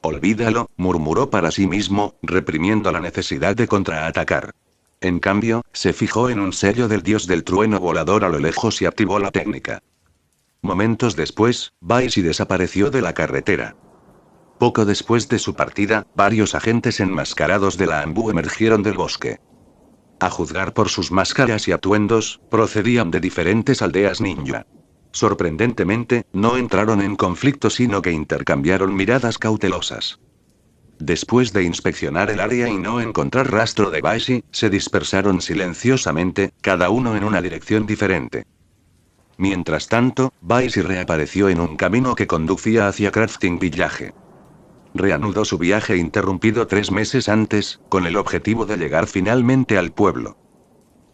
Olvídalo, murmuró para sí mismo, reprimiendo la necesidad de contraatacar. En cambio, se fijó en un sello del dios del trueno volador a lo lejos y activó la técnica. Momentos después, Baisi desapareció de la carretera. Poco después de su partida, varios agentes enmascarados de la ANBU emergieron del bosque. A juzgar por sus máscaras y atuendos, procedían de diferentes aldeas ninja. Sorprendentemente, no entraron en conflicto sino que intercambiaron miradas cautelosas. Después de inspeccionar el área y no encontrar rastro de Baisi, se dispersaron silenciosamente, cada uno en una dirección diferente. Mientras tanto, Baisi reapareció en un camino que conducía hacia Crafting Village. Reanudó su viaje interrumpido 3 meses antes, con el objetivo de llegar finalmente al pueblo.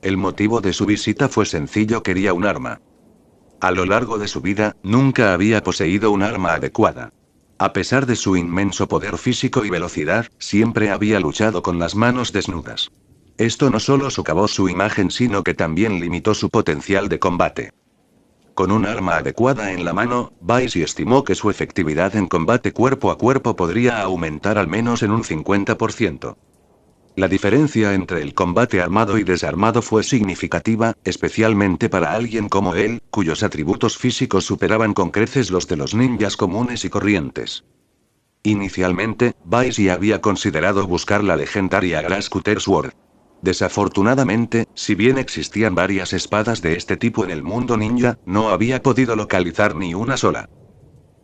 El motivo de su visita fue sencillo: quería un arma. A lo largo de su vida, nunca había poseído un arma adecuada. A pesar de su inmenso poder físico y velocidad, siempre había luchado con las manos desnudas. Esto no solo socavó su imagen sino que también limitó su potencial de combate. Con un arma adecuada en la mano, Baisi estimó que su efectividad en combate cuerpo a cuerpo podría aumentar al menos en un 50%. La diferencia entre el combate armado y desarmado fue significativa, especialmente para alguien como él, cuyos atributos físicos superaban con creces los de los ninjas comunes y corrientes. Inicialmente, Baisi había considerado buscar la legendaria Grass Cutter Sword. Desafortunadamente, si bien existían varias espadas de este tipo en el mundo ninja, no había podido localizar ni una sola.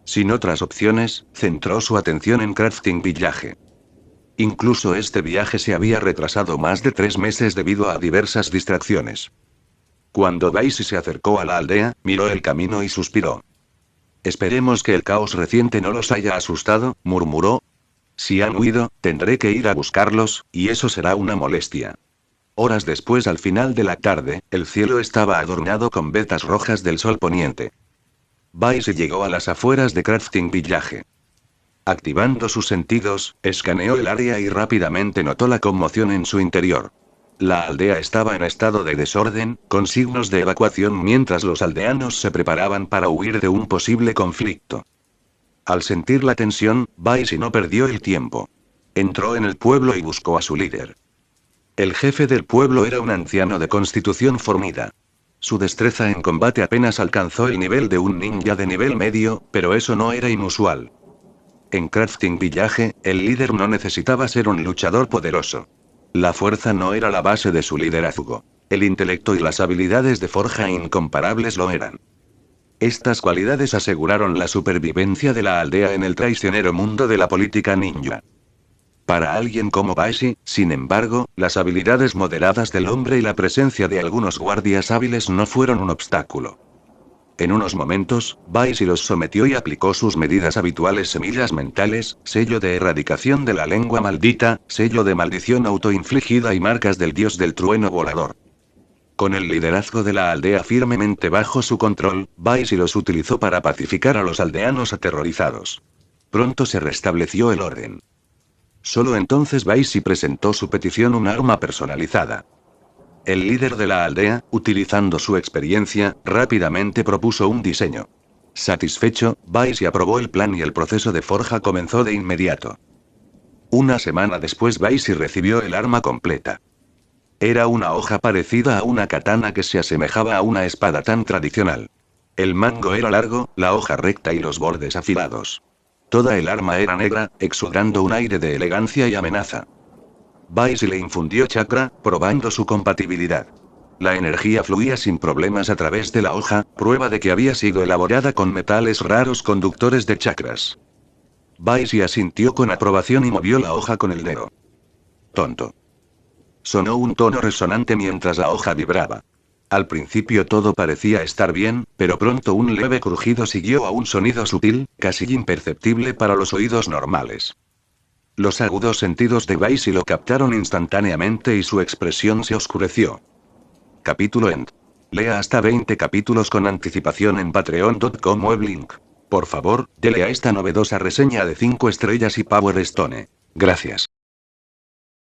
Sin otras opciones, centró su atención en Crafting Village. Incluso este viaje se había retrasado más de 3 meses debido a diversas distracciones. Cuando Baisi se acercó a la aldea, miró el camino y suspiró. Esperemos que el caos reciente no los haya asustado, murmuró. Si han huido, tendré que ir a buscarlos, y eso será una molestia. Horas después, al final de la tarde, el cielo estaba adornado con vetas rojas del sol poniente. Baisi llegó a las afueras de Crafting Village. Activando sus sentidos, escaneó el área y rápidamente notó la conmoción en su interior. La aldea estaba en estado de desorden, con signos de evacuación mientras los aldeanos se preparaban para huir de un posible conflicto. Al sentir la tensión, Baisi no perdió el tiempo. Entró en el pueblo y buscó a su líder. El jefe del pueblo era un anciano de constitución fornida. Su destreza en combate apenas alcanzó el nivel de un ninja de nivel medio, pero eso no era inusual. En Crafting Village, el líder no necesitaba ser un luchador poderoso. La fuerza no era la base de su liderazgo. El intelecto y las habilidades de forja incomparables lo eran. Estas cualidades aseguraron la supervivencia de la aldea en el traicionero mundo de la política ninja. Para alguien como Baisi, sin embargo, las habilidades moderadas del hombre y la presencia de algunos guardias hábiles no fueron un obstáculo. En unos momentos, Baisi los sometió y aplicó sus medidas habituales: semillas mentales, sello de erradicación de la lengua maldita, sello de maldición autoinfligida y marcas del dios del trueno volador. Con el liderazgo de la aldea firmemente bajo su control, Baisi los utilizó para pacificar a los aldeanos aterrorizados. Pronto se restableció el orden. Solo entonces Baisi presentó su petición: un arma personalizada. El líder de la aldea, utilizando su experiencia, rápidamente propuso un diseño. Satisfecho, Baisi aprobó el plan y el proceso de forja comenzó de inmediato. Una semana después, Baisi recibió el arma completa. Era una hoja parecida a una katana que se asemejaba a una espada tan tradicional. El mango era largo, la hoja recta y los bordes afilados. Toda el arma era negra, exudando un aire de elegancia y amenaza. Baisi le infundió chakra, probando su compatibilidad. La energía fluía sin problemas a través de la hoja, prueba de que había sido elaborada con metales raros conductores de chakras. Baisi asintió con aprobación y movió la hoja con el dedo. Tonto. Sonó un tono resonante mientras la hoja vibraba. Al principio todo parecía estar bien, pero pronto un leve crujido siguió a un sonido sutil, casi imperceptible para los oídos normales. Los agudos sentidos de Basie lo captaron instantáneamente y su expresión se oscureció. Capítulo End. Lea hasta 20 capítulos con anticipación en patreon.com web link. Por favor, dele a esta novedosa reseña de 5 estrellas y Power Stone. Gracias.